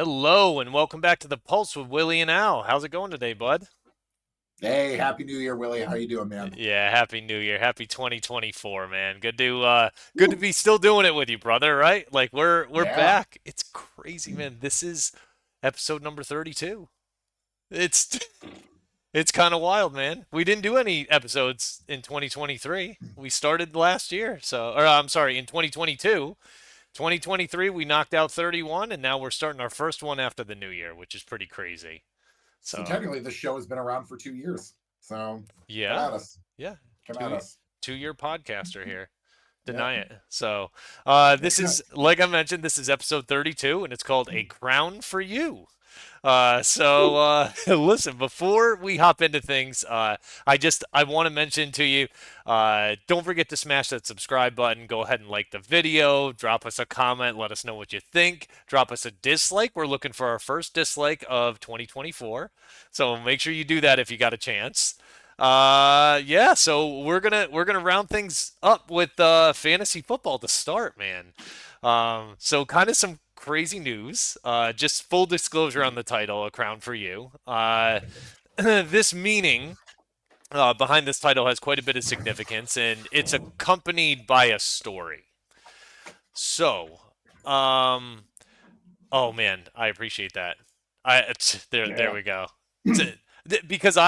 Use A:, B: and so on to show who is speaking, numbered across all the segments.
A: Hello and welcome back to the Pulse with Willie and Al. How's it going today, bud?
B: Hey, happy New Year, Willie. How you doing, man?
A: Yeah, happy New Year. Happy 2024, man. Good to
B: Woo.
A: be still doing it with you, brother, right? Like we're
B: Yeah.
A: back. It's crazy, man. This is episode number 32. It's it's kind of wild, man. We didn't do any episodes in 2023. We started last year. Or I'm sorry, in 2022. 2023 we knocked out 31 and now we're starting our first one after the new year, which is pretty crazy.
B: So
A: So,
B: technically, this show has been around for 2 years. So come
A: yeah.
B: at us.
A: Yeah.
B: Come at
A: Two
B: us.
A: 2 year podcaster here.
B: Yep.
A: Deny it. So, this
B: Yeah.
A: is like I mentioned, this is episode 32 and it's called A Crown for You.
B: Woo.
A: Listen, before we hop into things, I want to mention to you, don't forget to smash that subscribe button. Go ahead and like the video, drop us a comment, let us know what you think, drop us a dislike. We're looking for our first dislike of 2024, so make sure you do that if you got a chance. Yeah, so we're gonna round things up with fantasy football to start, man. So kind of some crazy news. Just full disclosure on the title, A Crown for You. This meaning behind this title has quite a bit of significance, and it's accompanied by a story. So, um, oh man, I appreciate that. There
B: Yeah.
A: we go. Because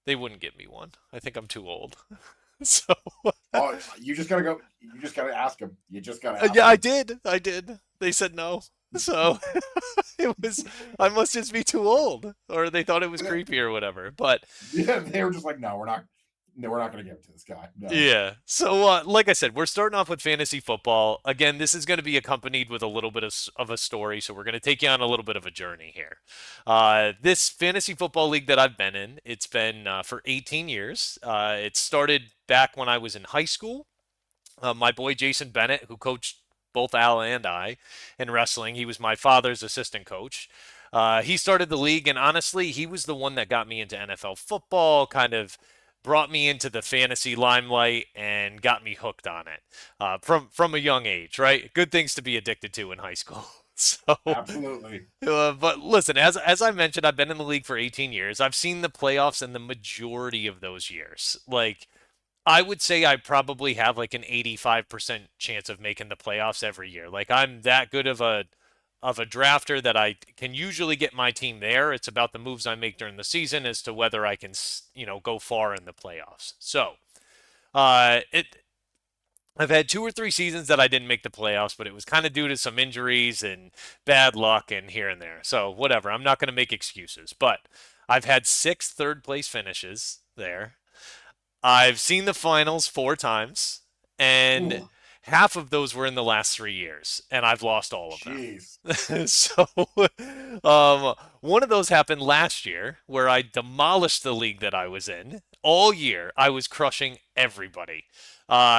A: they wouldn't give me one. I think I'm too old. So,
B: Oh, you just gotta go. You just gotta ask him. You just gotta
A: yeah,
B: ask
A: I
B: him.
A: did. I did. They said no. So it was, I must just be too old, or they thought it was creepy or whatever. But
B: Yeah, they were just like, no, we're not. No, we're not gonna give it to this guy. No.
A: yeah. So, like I said, we're starting off with fantasy football. Again, this is going to be accompanied with a little bit of a story. So we're going to take you on a little bit of a journey here. This fantasy football league that I've been in, it's been for 18 years. It started back when I was in high school. My boy Jason Bennett, who coached both Al and I in wrestling, he was my father's assistant coach. He started the league, and honestly, he was the one that got me into NFL football, kind of brought me into the fantasy limelight, and got me hooked on it from a young age. Right, good things to be addicted to in high school. So,
B: Absolutely.
A: but listen, as I mentioned, I've been in the league for 18 years. I've seen the playoffs in the majority of those years. Like I would say I probably have like an 85% chance of making the playoffs every year. Like I'm that good of a drafter that I can usually get my team there. It's about the moves I make during the season as to whether I can, go far in the playoffs. So, it I've had 2 or 3 seasons that I didn't make the playoffs, but it was kind of due to some injuries and bad luck and here and there. So, whatever. I'm not going to make excuses, but I've had 6 third place finishes there. I've seen the finals 4 times, and
B: Ooh,
A: half of those were in the last 3 years, and I've lost all of
B: jeez.
A: them. So, one of those happened last year where I demolished the league that I was in. All year, I was crushing everybody.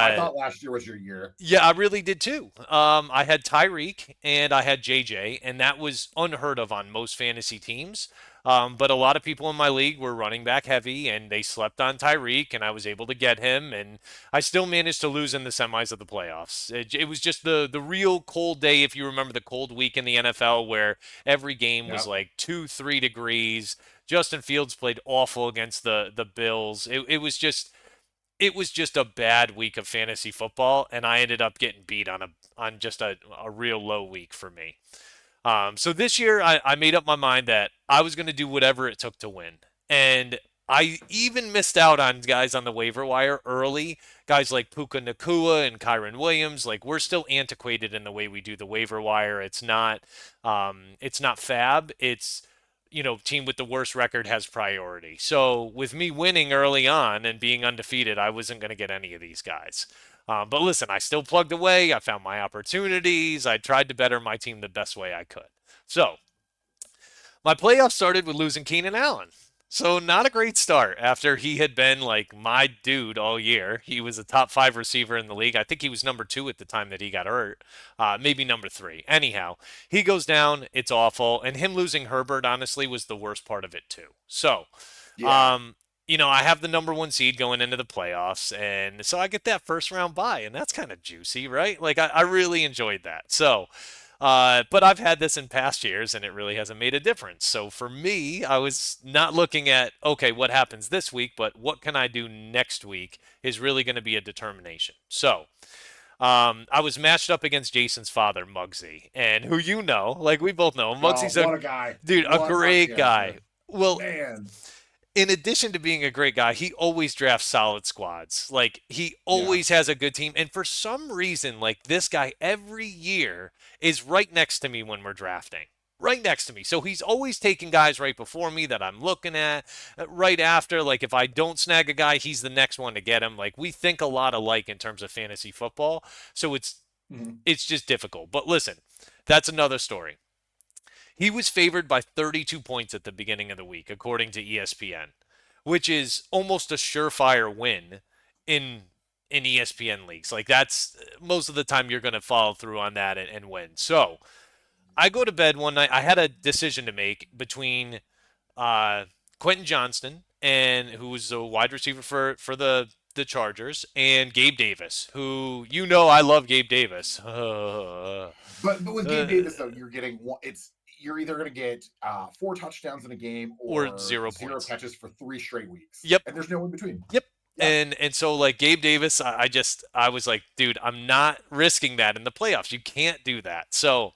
B: I
A: Uh,
B: thought last year was your year.
A: yeah, I really did too. I had Tyreek and I had JJ, and that was unheard of on most fantasy teams. But a lot of people in my league were running back heavy, and they slept on Tyreek, and I was able to get him, and I still managed to lose in the semis of the playoffs. It was just the real cold day, if you remember the cold week in the NFL, where every game was
B: Yep.
A: like 2, 3 degrees. Justin Fields played awful against the Bills. It was just a bad week of fantasy football, and I ended up getting beat on just a real low week for me. So this year, I made up my mind that I was going to do whatever it took to win, and I even missed out on guys on the waiver wire early, guys like Puka Nakua and Kyron Williams. Like we're still antiquated in the way we do the waiver wire. It's not fab. It's team with the worst record has priority. So with me winning early on and being undefeated, I wasn't going to get any of these guys. But listen, I still plugged away. I found my opportunities. I tried to better my team the best way I could. So my playoff started with losing Keenan Allen. So not a great start after he had been like my dude all year. He was a top 5 receiver in the league. I think he was number 2 at the time that he got hurt, maybe number 3. Anyhow, he goes down. It's awful, and him losing Herbert honestly was the worst part of it too. So,
B: Yeah.
A: um, I have the number 1 seed going into the playoffs, and so I get that first round bye, and that's kind of juicy, right? Like I really enjoyed that. So. But I've had this in past years, and it really hasn't made a difference. So for me, I was not looking at, okay, what happens this week, but what can I do next week is really going to be a determination. So I was matched up against Jason's father, Muggsy, and who you know, like we both know,
B: Oh,
A: Muggsy's a
B: what a guy!
A: dude, a
B: What a
A: great guy.
B: champion,
A: Well,
B: man.
A: in addition to being a great guy, he always drafts solid squads. Like he
B: Yeah.
A: always has a good team. And for some reason, like this guy every year is right next to me when we're drafting. Right next to me. So he's always taking guys right before me that I'm looking at. Right after, like if I don't snag a guy, he's the next one to get him. Like we think a lot alike in terms of fantasy football. So
B: Mhm.
A: it's just difficult. But listen, that's another story. He was favored by 32 points at the beginning of the week, according to ESPN, which is almost a surefire win in ESPN leagues. Like that's most of the time you're going to follow through on that and win. So I go to bed one night. I had a decision to make between uh, Quentin Johnston, and who was a wide receiver for the Chargers, and Gabe Davis, who you know I love Gabe Davis.
B: But with Gabe Davis though, you're getting one. It's you're either going to get 4 touchdowns in a game
A: or
B: or
A: 0 points.
B: zero catches for 3 straight weeks,
A: Yep.
B: and there's no in between.
A: Yep.
B: Yeah.
A: And so like Gabe Davis, I was like, dude, I'm not risking that in the playoffs. You can't do that. So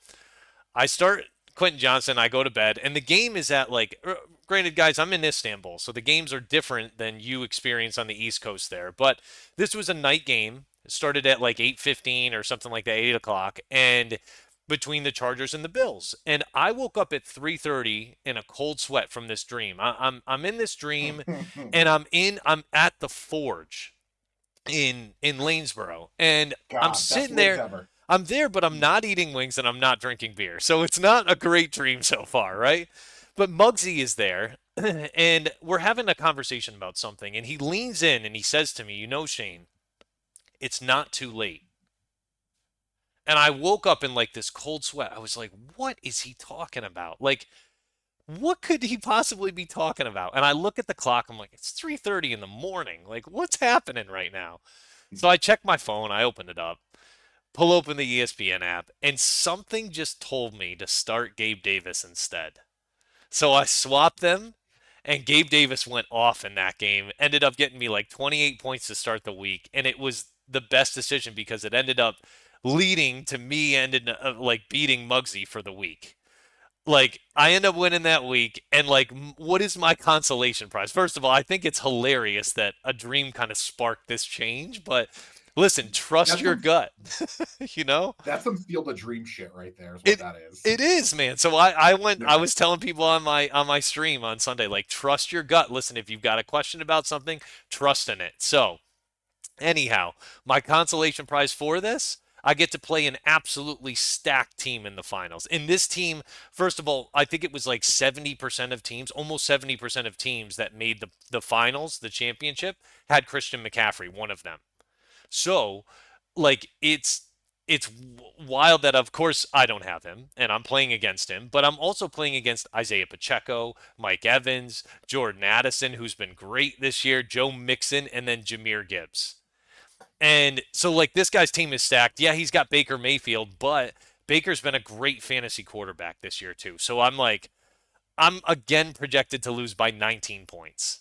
A: I start Quentin Johnson. I go to bed, and the game is at like. Granted, guys, I'm in Istanbul, so the games are different than you experience on the East Coast there. But this was a night game. It started at like 8:15 or something like that, 8 o'clock, and between the Chargers and the Bills. And I woke up at 3:30 in a cold sweat from this dream. I'm in this dream, and I'm at the Forge in Lanesboro, and I'm
B: God, best
A: sitting
B: wins
A: there.
B: ever.
A: I'm there, but I'm not eating wings and I'm not drinking beer. So it's not a great dream so far, right? But Muggsy is there, and we're having a conversation about something, and he leans in and he says to me, "You know, Shane, it's not too late." And I woke up in like this cold sweat. I was like, "What is he talking about? Like, what could he possibly be talking about?" And I look at the clock. I'm like, "It's 3:30 in the morning. Like, what's happening right now?" So I check my phone. I open it up, pull open the ESPN app, and something just told me to start Gabe Davis instead. So I swapped them, and Gabe Davis went off in that game. Ended up getting me like 28 points to start the week, and it was the best decision because it ended up leading to me ended like beating Muggsy for the week. Like I end up winning that week, and like, what is my consolation prize? First of all, I think it's hilarious that a dream kind of sparked this change, but listen, trust
B: That's
A: your
B: some
A: gut. you know,
B: that's some field of dream shit right there. Is what
A: it
B: that is.
A: it is, man. So I went. I
B: Yeah.
A: was telling people on my stream on Sunday, like, trust your gut. Listen, if you've got a question about something, trust in it. So anyhow, my consolation prize for this, I get to play an absolutely stacked team in the finals. In this team, first of all, I think it was like 70% of teams, almost 70% of teams that made the finals, the championship, had Christian McCaffrey, one of them. So, like, it's wild that of course I don't have him and I'm playing against him, but I'm also playing against Isaiah Pacheco, Mike Evans, Jordan Addison, who's been great this year, Joe Mixon, and then Jameer Gibbs. And so, like, this guy's team is stacked. Yeah, he's got Baker Mayfield, but Baker's been a great fantasy quarterback this year, too. So I'm like, I'm again projected to lose by 19 points.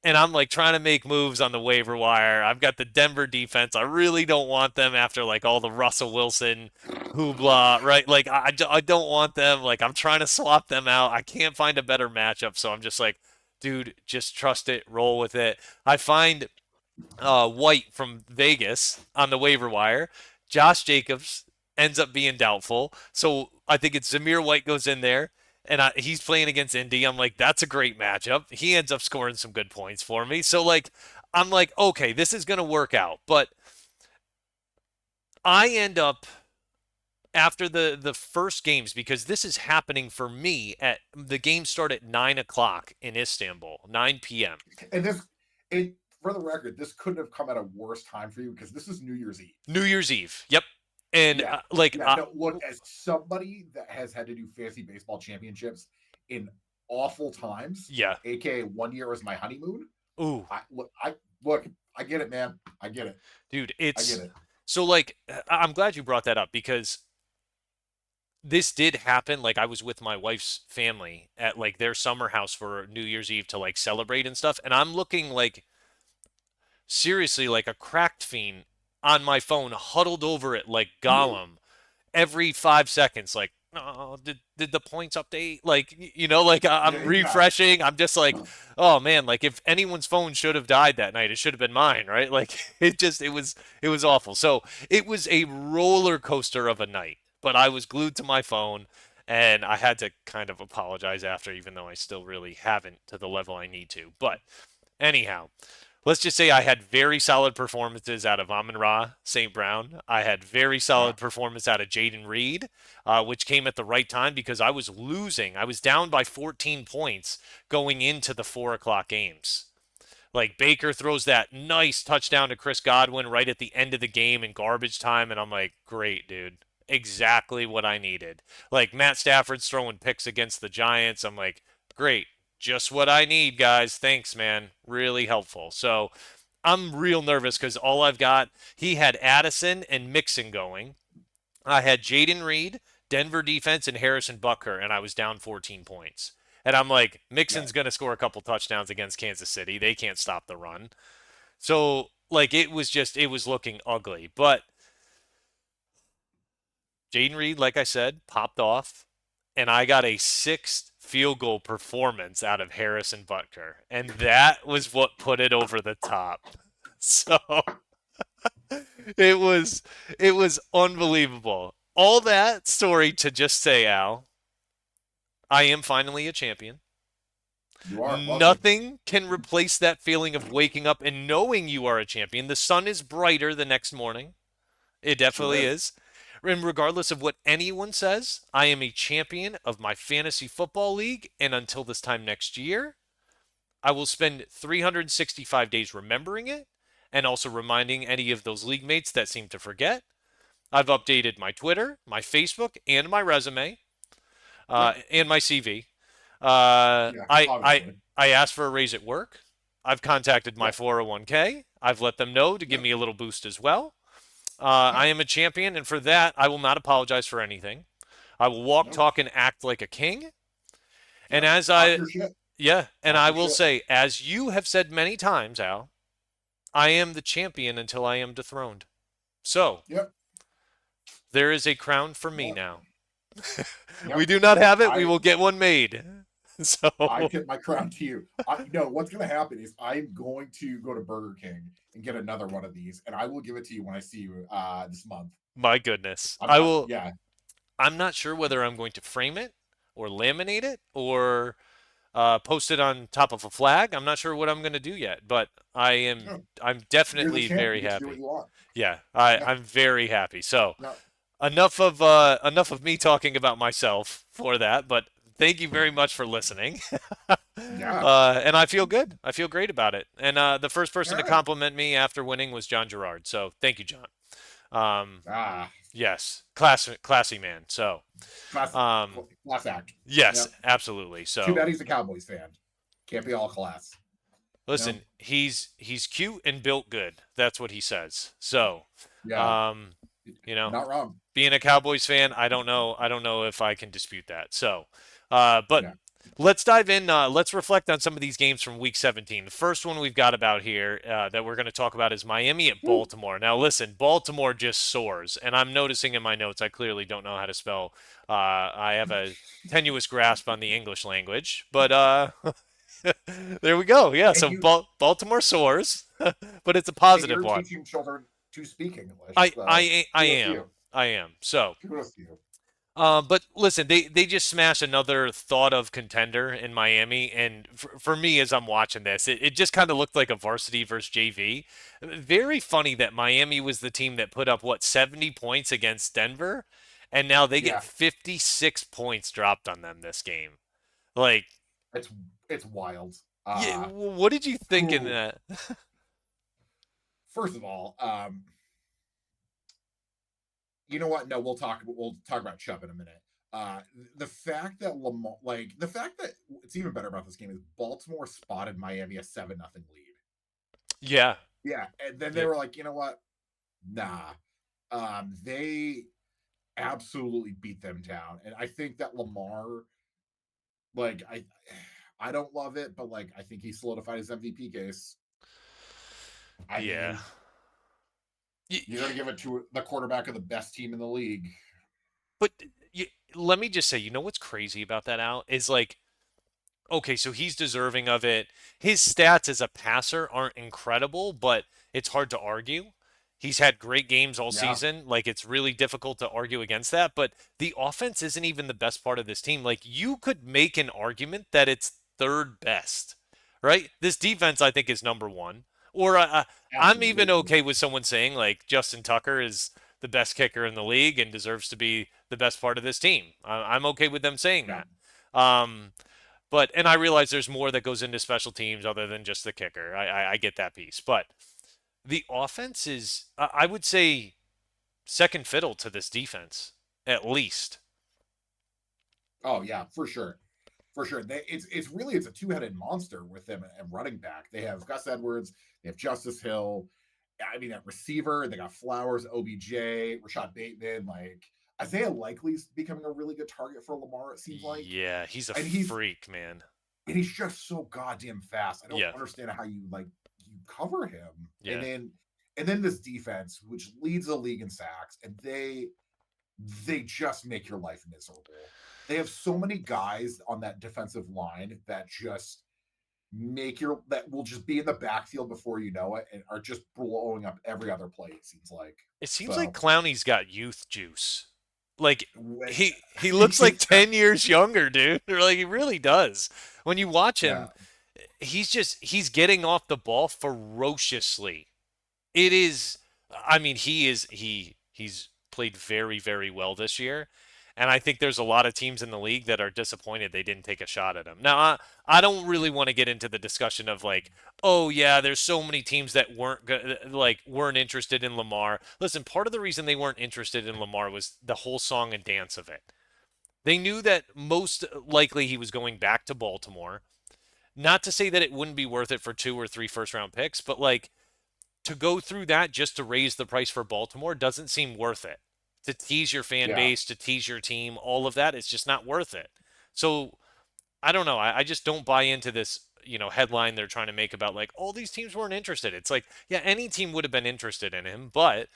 A: And I'm like trying to make moves on the waiver wire. I've got the Denver defense. I really don't want them after like all the Russell Wilson hoopla, right? Like, I don't want them. Like, I'm trying to swap them out. I can't find a better matchup. So I'm just like, dude, just trust it, roll with it. I find White from Vegas on the waiver wire. Josh Jacobs ends up being doubtful. So I think it's Zamir White goes in there, and he's playing against Indy. I'm like, that's a great matchup. He ends up scoring some good points for me. So, like, I'm like, okay, this is going to work out. But I end up after the first games, because this is happening for me at the games start at 9 o'clock in Istanbul, 9 p.m.
B: And this, it for the record, this couldn't have come at a worse time for you because this is New Year's Eve.
A: New Year's Eve. Yep. And
B: Yeah.
A: like
B: Yeah. No, look, as somebody that has had to do fantasy baseball championships in awful times,
A: yeah.
B: aka 1 year was my honeymoon.
A: Ooh,
B: Look, I get it, man. I get it.
A: dude,
B: I get
A: it's
B: it.
A: so like I'm glad you brought that up because this did happen. Like I was with my wife's family at like their summer house for New Year's Eve to like celebrate and stuff, and I'm looking like seriously like a cracked fiend on my phone, huddled over it like Gollum every 5 seconds. Like, oh, did the points update? Like, like
B: Yeah,
A: I'm
B: yeah.
A: refreshing. I'm just like, oh man, like if anyone's phone should have died that night, it should have been mine, right? Like, it was awful. So it was a roller coaster of a night, but I was glued to my phone. And I had to kind of apologize after, even though I still really haven't to the level I need to. But anyhow, let's just say I had very solid performances out of Amon Ra St. Brown. I had very
B: Yeah.
A: solid performance out of Jaden Reed, which came at the right time because I was losing. I was down by 14 points going into the 4 o'clock games. Like Baker throws that nice touchdown to Chris Godwin right at the end of the game in garbage time, and I'm like, great, dude. Exactly what I needed. Like Matt Stafford's throwing picks against the Giants. I'm like, great. Just what I need, guys. Thanks, man. Really helpful. So I'm real nervous because all I've got, he had Addison and Mixon going. I had Jaden Reed, Denver defense, and Harrison Butker, and I was down 14 points. And I'm like,
B: Yeah.
A: Mixon's going to score a couple touchdowns against Kansas City. They can't stop the run. So, like, it was looking ugly. But Jaden Reed, like I said, popped off, and I got a sixth field goal performance out of Harrison Butker. And that was what put it over the top. So it was it was unbelievable. All that story to just say, Al, I am finally a champion.
B: You are. Welcome.
A: Nothing can replace that feeling of waking up and knowing you are a champion. The sun is brighter the next morning. It
B: Sure
A: definitely
B: is.
A: is. And regardless of what anyone says, I am a champion of my fantasy football league. And until this time next year, I will spend 365 days remembering it and also reminding any of those league mates that seem to forget. I've updated my Twitter, my Facebook, and my resume,
B: Yeah.
A: and my CV. Uh,
B: Yeah.
A: I I
B: Obviously.
A: I asked for a raise at work. I've contacted my
B: Yeah.
A: 401k. I've let them know to give
B: Yeah.
A: me a little boost as well.
B: Yeah.
A: I am a champion, and for that, I will not apologize for anything. I will walk,
B: No.
A: talk, and act like a king. And
B: Yeah.
A: as
B: Talk
A: I,
B: your shit.
A: yeah, and
B: Talk
A: I
B: your
A: will
B: shit.
A: say, as you have said many times, Al, I am the champion until I am dethroned. So
B: Yep.
A: there is a crown for me
B: Well,
A: now. We
B: yep.
A: do not have it. We
B: I
A: will get one made. So,
B: I tip my crown to you. What's going to happen is I'm going to go to Burger King and get another one of these, and I will give it to you when I see you this month.
A: my goodness,
B: I'm, I, yeah,
A: I'm not sure whether I'm going to frame it or laminate it or post it on top of a flag. I'm not sure what I'm going to do yet, but
B: no,
A: I'm
B: you're the
A: definitely
B: champ.
A: very
B: You get to do what
A: happy.
B: you want.
A: Yeah,
B: Yeah,
A: I'm very happy. So
B: no,
A: enough of me talking about myself for that, but thank you very much for listening.
B: yeah.
A: And I feel good. I feel great about it. And the first
B: All
A: person to
B: right.
A: compliment me after winning was John Gerard. So thank you, John. Um,
B: Ah,
A: yes, classy man. So
B: class,
A: um,
B: class act.
A: yes,
B: Yep.
A: absolutely.
B: Too
A: So
B: bad he's a Cowboys fan. Can't be all class. You know?
A: listen, he's cute and built good. That's what he says. So,
B: Yeah,
A: um, you know,
B: not wrong.
A: being a Cowboys fan, I don't know. I don't know if I can dispute that. So, but
B: Yeah.
A: let's dive in. Let's reflect on some of these games from Week 17. The first one we've got about here that we're going to talk about is Miami at
B: Woo.
A: Baltimore. Now, listen, Baltimore just soars, and I'm noticing in my notes I clearly don't know how to spell. I have a tenuous grasp on the English language, but there we go. Yeah,
B: And
A: so
B: you
A: Baltimore soars, but it's a
B: and
A: positive
B: you're
A: one.
B: teaching children to speak English. So
A: I
B: kudos to
A: am.
B: you.
A: I am. So,
B: Kudos to you.
A: but listen, they just smashed another thought of contender in Miami, and for me, as I'm watching this, it just kind of looked like a varsity versus JV. Very funny that Miami was the team that put up what 70 points against Denver, and now they get
B: Yeah,
A: 56 points dropped on them this game. Like,
B: it's it's wild.
A: yeah, what did you think in
B: Who
A: that?
B: first of all, you know what? No, we'll talk about Chubb in a minute. The fact that Lamar, like the fact that it's even better about this game is Baltimore spotted Miami a 7-0 lead.
A: Yeah,
B: Yeah, and then they
A: yeah,
B: were like, you know what? Nah. They absolutely beat them down. And I think that Lamar, like I don't love it, but like I think he solidified his MVP case. I
A: Yeah.
B: mean, you got to give it to the quarterback of the best team in the league.
A: But you, let me just say, you know what's crazy about that, Al, is like, okay, so he's deserving of it. His stats as a passer aren't incredible, but it's hard to argue. He's had great games all
B: Yeah,
A: season. Like, it's really difficult to argue against that. But the offense isn't even the best part of this team. Like, you could make an argument that it's third best, right? This defense, I think, is number one. Or I'm even
B: absolutely.
A: okay with someone saying, like, Justin Tucker is the best kicker in the league and deserves to be the best part of this team. I'm okay with them saying
B: Yeah.
A: that. Um, but and I realize there's more that goes into special teams other than just the kicker. I get that piece, but the offense is I would say second fiddle to this defense at least.
B: Oh yeah, for sure. For sure. It's a two-headed monster with them at running back. They have Gus Edwards, they have Justice Hill. I mean, at receiver, they got Flowers, OBJ, Rashad Bateman. Like Isaiah Likely's becoming a really good target for Lamar, it seems like.
A: Yeah, he's a
B: And he's
A: freak, man.
B: and he's just so goddamn fast. I don't
A: Yeah,
B: understand how you cover him.
A: yeah.
B: And then this defense, which leads the league in sacks, and they just make your life miserable. They have so many guys on that defensive line that just that will just be in the backfield before you know it and are just blowing up every other play, it seems like.
A: It seems like
B: So
A: Clowney's got youth juice. Like
B: when
A: he looks like
B: he's got
A: 10 years younger, dude. Or like he really does. When you watch
B: yeah,
A: him, he's getting off the ball ferociously. It is I mean he's played very very well this year, and I think there's a lot of teams in the league that are disappointed they didn't take a shot at him. Now I don't really want to get into the discussion of like, oh yeah, there's so many teams that weren't interested in Lamar. Listen, part of the reason they weren't interested in Lamar was the whole song and dance of it. They knew that most likely he was going back to Baltimore. Not to say that it wouldn't be worth it for 2 or 3 first round picks, but like to go through that just to raise the price for Baltimore doesn't seem worth it. To tease your fan
B: yeah.
A: base, to tease your team, all of that, it's just not worth it. So I don't know. I just don't buy into this, headline they're trying to make about like all these teams weren't interested. It's like, yeah, any team would have been interested in him, but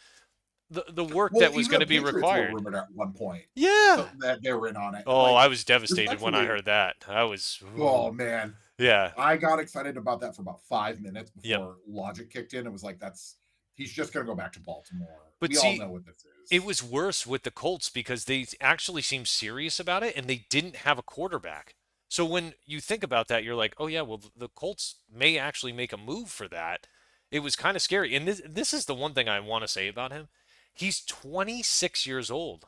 A: the work
B: Well,
A: that was
B: even
A: going
B: the
A: to be
B: Patriots were
A: required.
B: rumored at one point.
A: Yeah.
B: So that they were in on it.
A: Oh,
B: Like
A: I was devastated when I
B: respectfully,
A: heard that. I was,
B: oh
A: ooh.
B: man,
A: Yeah.
B: I got excited about that for about 5 minutes
A: Yep.
B: before logic kicked in. It was like that's he's just gonna go back to Baltimore.
A: But
B: We all
A: see,
B: know what this
A: it
B: is.
A: was worse with the Colts because they actually seemed serious about it and they didn't have a quarterback. So when you think about that, you're like, oh yeah, well the Colts may actually make a move for that. It was kind of scary. And this is the one thing I want to say about him. He's 26 years old.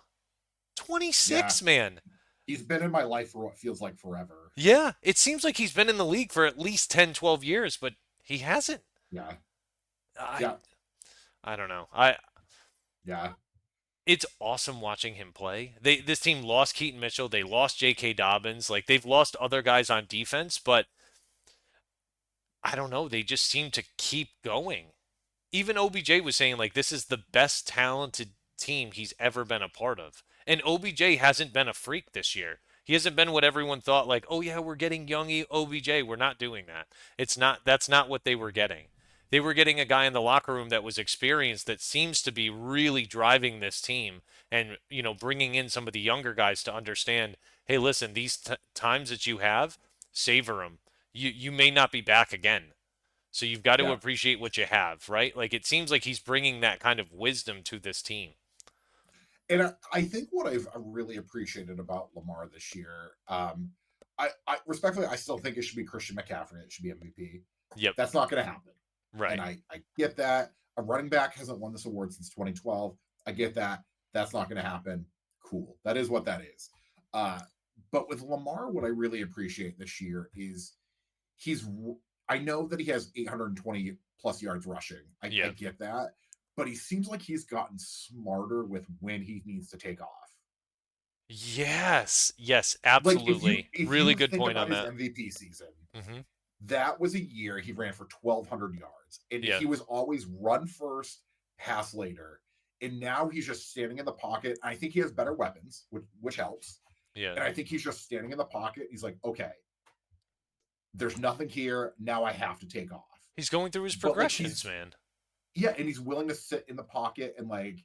B: Yeah,
A: 26, man.
B: he's been in my life for what feels like forever.
A: Yeah, it seems like he's been in the league for at least 10, 12 years, but he hasn't.
B: Yeah,
A: I
B: yeah,
A: I don't know. I
B: yeah.
A: It's awesome watching him play. This team lost Keaton Mitchell, they lost J.K. Dobbins, like they've lost other guys on defense, but I don't know, they just seem to keep going. Even OBJ was saying like this is the best talented team he's ever been a part of. And OBJ hasn't been a freak this year. He hasn't been what everyone thought like, "Oh yeah, we're getting young OBJ." We're not doing that. That's not what they were getting. They were getting a guy in the locker room that was experienced that seems to be really driving this team and, bringing in some of the younger guys to understand, "Hey, listen, these times that you have, savor them. You may not be back again. So you've got to
B: Yeah.
A: appreciate what you have, right?" Like it seems like he's bringing that kind of wisdom to this team.
B: And I think what I've really appreciated about Lamar this year, I respectfully, I still think it should be Christian McCaffrey. It should be MVP.
A: Yep.
B: That's not going to happen. And
A: Right.
B: I get that. A running back hasn't won this award since 2012. I get that. That's not going to happen. Cool. That is what that is. Uh, but with Lamar, what I really appreciate this year is he's, I know that he has 820 plus yards rushing. I
A: Yeah.
B: get that. But he seems like he's gotten smarter with when he needs to take off.
A: Yes. Yes.
B: Like
A: Absolutely.
B: if
A: Really
B: you
A: good
B: think
A: point
B: about
A: on
B: his
A: that.
B: MVP season,
A: Hmm.
B: that was a year he ran for 1,200 yards, and
A: Yeah.
B: he was always run first, pass later. And now he's just standing in the pocket. I think he has better weapons, which helps.
A: Yeah.
B: And I think he's just standing in the pocket. He's like, okay, there's nothing here. Now I have to take off.
A: He's going through his
B: But like
A: progressions, man.
B: yeah, and he's willing to sit in the pocket and like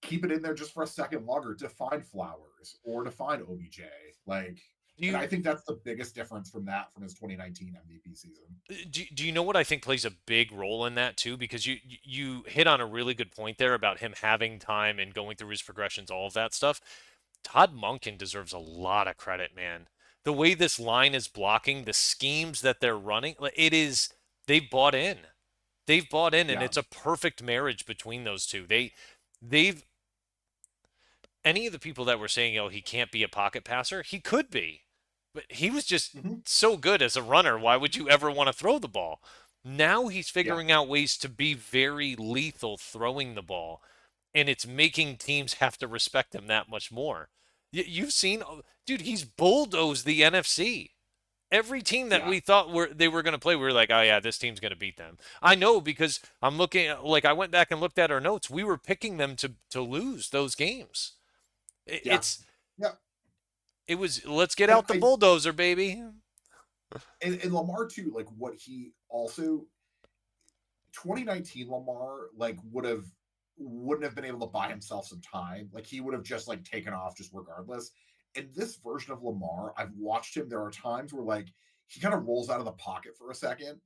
B: keep it in there just for a second longer to find Flowers or to find OBJ. Like, and I think that's the biggest difference from his 2019 MVP season.
A: Do you know what I think plays a big role in that too? Because you hit on a really good point there about him having time and going through his progressions, all of that stuff. Todd Monken deserves a lot of credit, man. The way this line is blocking, the schemes that they're running, they've bought in. They've bought in, and
B: Yeah.
A: it's a perfect marriage between those two. They've any of the people that were saying, oh, he can't be a pocket passer, he could be. But he was just
B: Mm-hmm.
A: so good as a runner. Why would you ever want to throw the ball? Now he's
B: Yeah.
A: figuring out ways to be very lethal throwing the ball, and it's making teams have to respect him that much more. You've seen, dude, he's bulldozed the NFC. Every team that
B: Yeah.
A: we thought they were going to play, we were like, oh yeah, this team's going to beat them. I know because I'm looking, like I went back and looked at our notes. We were picking them to lose those games.
B: Yeah.
A: It's
B: Yeah.
A: it was let's get
B: And
A: out the bulldozer, baby.
B: and Lamar too, like what he also 2019 Lamar like wouldn't have been able to buy himself some time. Like he would have just like taken off just regardless. In this version of Lamar, I've watched him. There are times where like he kind of rolls out of the pocket for a second,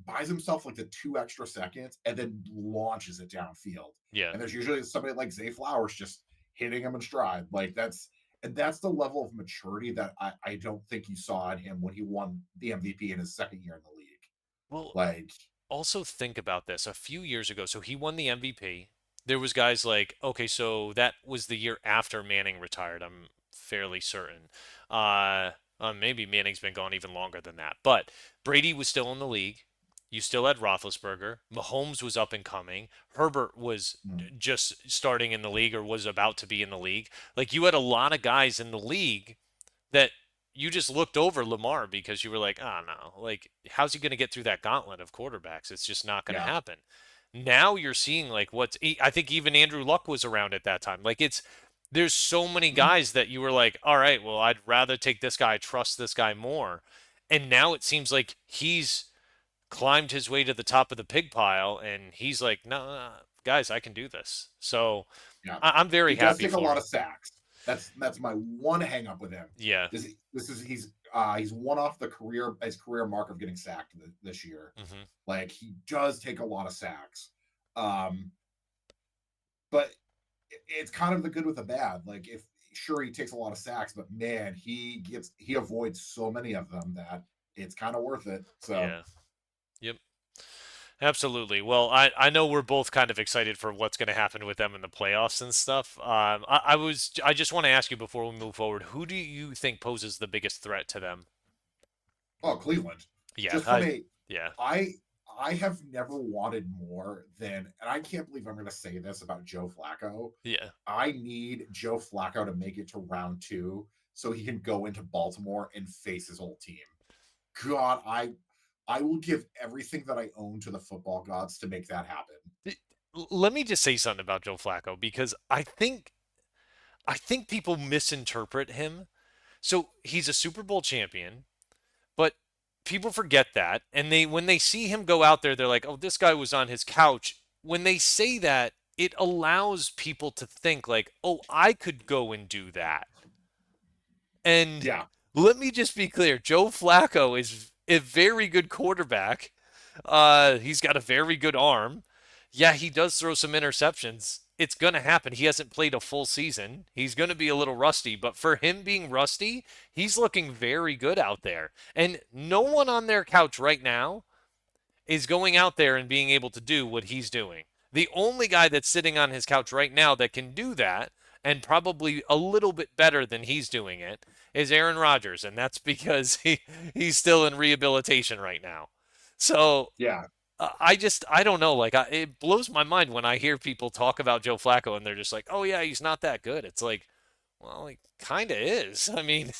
B: buys himself like the 2 extra seconds, and then launches it downfield.
A: Yeah.
B: And there's usually somebody like Zay Flowers just hitting him in stride. Like that's the level of maturity that I don't think you saw in him when he won the MVP in his second year in the league.
A: Well,
B: Like,
A: also think about this. A few years ago, so he won the MVP. There was guys like, okay, so that was the year after Manning retired. I'm fairly certain. Maybe Manning's been gone even longer than that. But Brady was still in the league. You still had Roethlisberger. Mahomes was up and coming. Herbert was just starting in the league or was about to be in the league. Like you had a lot of guys in the league that you just looked over Lamar because you were like, oh no, like how's he going to get through that gauntlet of quarterbacks? It's just not going to
B: yeah.
A: happen. Now you're seeing like I think even Andrew Luck was around at that time. Like there's so many guys that you were like, all right, well, I'd rather take this guy, trust this guy more. And now it seems like he's climbed his way to the top of the pig pile and he's like, no, guys, I can do this. So
B: Yeah.
A: I'm very
B: He does
A: happy
B: take
A: for
B: a lot
A: him.
B: of sacks. That's my one hang up with him.
A: Yeah.
B: He's one off his career mark of getting sacked this year.
A: Mm-hmm.
B: Like he does take a lot of sacks. But it's kind of the good with the bad. Like if sure he takes a lot of sacks, but man, he avoids so many of them that it's kind of worth it. So
A: yeah. Yep. Absolutely. Well, I know we're both kind of excited for what's going to happen with them in the playoffs and stuff. I just want to ask you before we move forward, who do you think poses the biggest threat to them?
B: oh, Cleveland.
A: Yeah,
B: Just for me,
A: yeah,
B: I have never wanted more than, and I can't believe I'm going to say this about Joe Flacco.
A: yeah.
B: I need Joe Flacco to make it to round 2 so he can go into Baltimore and face his old team. God, I will give everything that I own to the football gods to make that happen.
A: Let me just say something about Joe Flacco because I think people misinterpret him. So he's a Super Bowl champion, but people forget that, and when they see him go out there, they're like, "Oh, this guy was on his couch." When they say that, it allows people to think like, "Oh, I could go and do that." And
B: Yeah.
A: let me just be clear: Joe Flacco is a very good quarterback. He's got a very good arm. Yeah, he does throw some interceptions. It's going to happen. He hasn't played a full season. He's going to be a little rusty, but for him being rusty, he's looking very good out there. And no one on their couch right now is going out there and being able to do what he's doing. The only guy that's sitting on his couch right now that can do that, and probably a little bit better than he's doing it, is Aaron Rodgers. And that's because he's still in rehabilitation right now. So
B: Yeah.
A: I don't know. Like, it blows my mind when I hear people talk about Joe Flacco and they're just like, oh, yeah, he's not that good. It's like, well, he kind of is. I mean,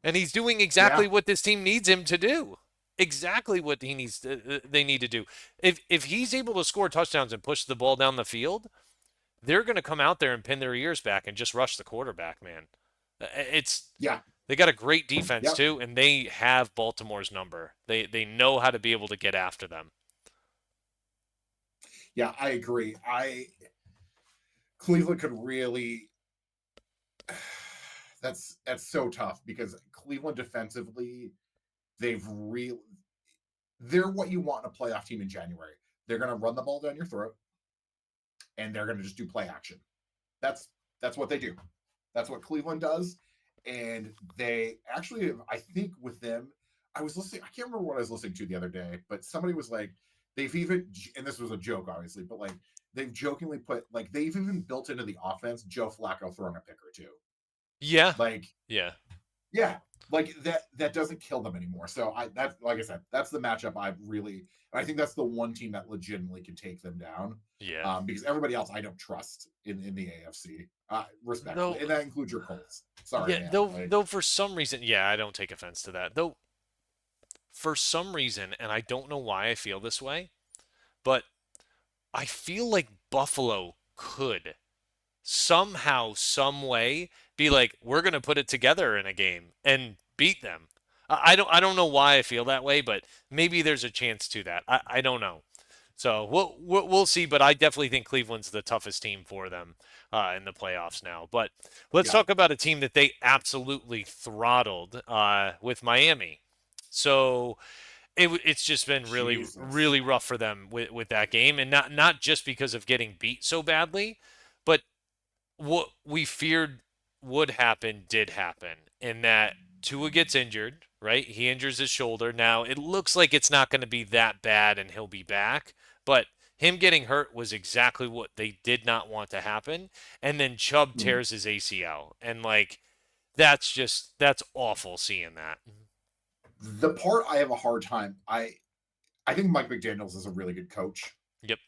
A: and he's doing exactly
B: Yeah.
A: what this team needs him to do. Exactly what they need to do. If he's able to score touchdowns and push the ball down the field, they're going to come out there and pin their ears back and just rush the quarterback, man. It's
B: Yeah.
A: they got a great defense
B: Yep.
A: too, and they have Baltimore's number. They know how to be able to get after them.
B: Yeah, I agree. I Cleveland could really that's so tough because Cleveland defensively, they've really they're what you want in a playoff team in January. They're going to run the ball down your throat and they're going to just do play action. That's that's what they do. That's what Cleveland does. And they actually, I think with them, I was listening, I can't remember what I was listening to the other day, but somebody was like, they've even, and this was a joke, obviously, but like they've jokingly put, like, they've even built into the offense Joe Flacco throwing a pick or two.
A: Yeah,
B: Like,
A: yeah,
B: yeah, like that doesn't kill them anymore. So that's like I said, that's the matchup I really, I think that's the one team that legitimately can take them down.
A: yeah.
B: Because everybody else I don't trust in the AFC, respectfully,
A: Though,
B: and that includes your Colts. Sorry,
A: yeah,
B: man.
A: though,
B: Like,
A: though for some reason, yeah, I don't take offense to that. Though for some reason, and I don't know why I feel this way, but I feel like Buffalo could somehow, some way, be like, we're gonna put it together in a game and beat them. I don't know why I feel that way, but maybe there's a chance to that. I don't know. So we'll see, but I definitely think Cleveland's the toughest team for them in the playoffs now. But let's
B: yeah,
A: talk about a team that they absolutely throttled with Miami. So it's just been
B: Jesus.
A: really rough for them with that game, and not just because of getting beat so badly, but what we feared would happen did happen, in that Tua gets injured, right? He injures his shoulder. Now, it looks like it's not going to be that bad and he'll be back, but him getting hurt was exactly what they did not want to happen. And then Chubb
B: Hmm.
A: tears his ACL. And like that's awful seeing that.
B: The part I have a hard time, I think Mike McDaniel's is a really good coach.
A: Yep.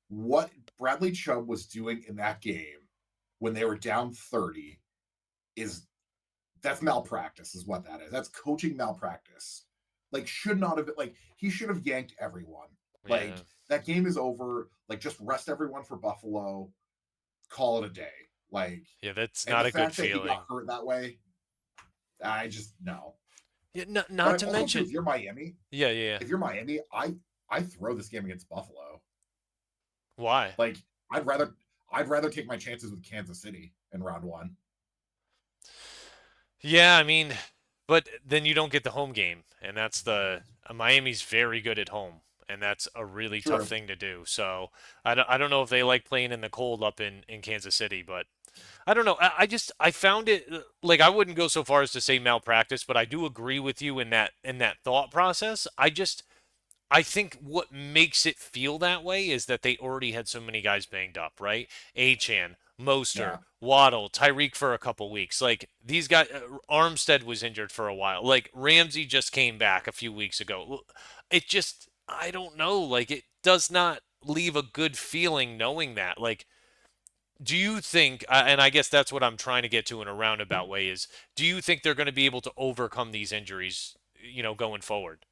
B: What Bradley Chubb was doing in that game when they were down 30 is that's malpractice, is what that is. That's coaching malpractice. Like, should not have been, like, he should have yanked everyone. Like,
A: Yeah.
B: that game is over. Like, just rest everyone for Buffalo, call it a day. Like,
A: Yeah, that's
B: and
A: not
B: the
A: a good
B: fact that he
A: feeling.
B: got hurt that way, I just no.
A: Yeah,
B: But
A: not
B: I
A: to
B: also too,
A: mention. Yeah, yeah, yeah.
B: If you're Miami, I throw this game against Buffalo.
A: Why?
B: Like, I'd rather I'd rather take my chances with Kansas City in round one.
A: Yeah, I mean, but then you don't get the home game, and that's the Miami's very good at home, and that's a really tough
B: True.
A: thing to do. So I don't know if they like playing in the cold up in Kansas City, but I don't know. I just I found it like I wouldn't go so far as to say malpractice, but I do agree with you in that thought process. I think what makes it feel that way is that they already had so many guys banged up, right? Achan, Moster,
B: Yeah.
A: Waddle, Tyreek for a couple weeks. Like these guys, Armstead was injured for a while. Like Ramsey just came back a few weeks ago. It just, I don't know. Like it does not leave a good feeling knowing that. Like, do you think, and I guess that's what I'm trying to get to in a roundabout way, is do you think they're going to be able to overcome these injuries, going forward?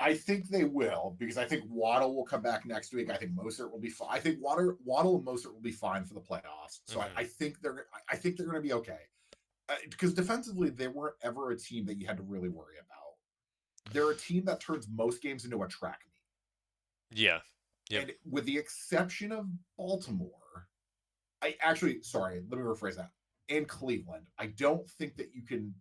B: I think they will because I think Waddle will come back next week. I think Mostert will be fine. I think Waddle and Mostert will be fine for the playoffs. So
A: Hmm.
B: I think they're going to be okay because defensively they weren't ever a team that you had to really worry about. They're a team that turns most games into a track
A: Yeah.
B: meet,
A: Yep.
B: and with the exception of Baltimore, I actually sorry, let me rephrase that. And Cleveland, I don't think that you can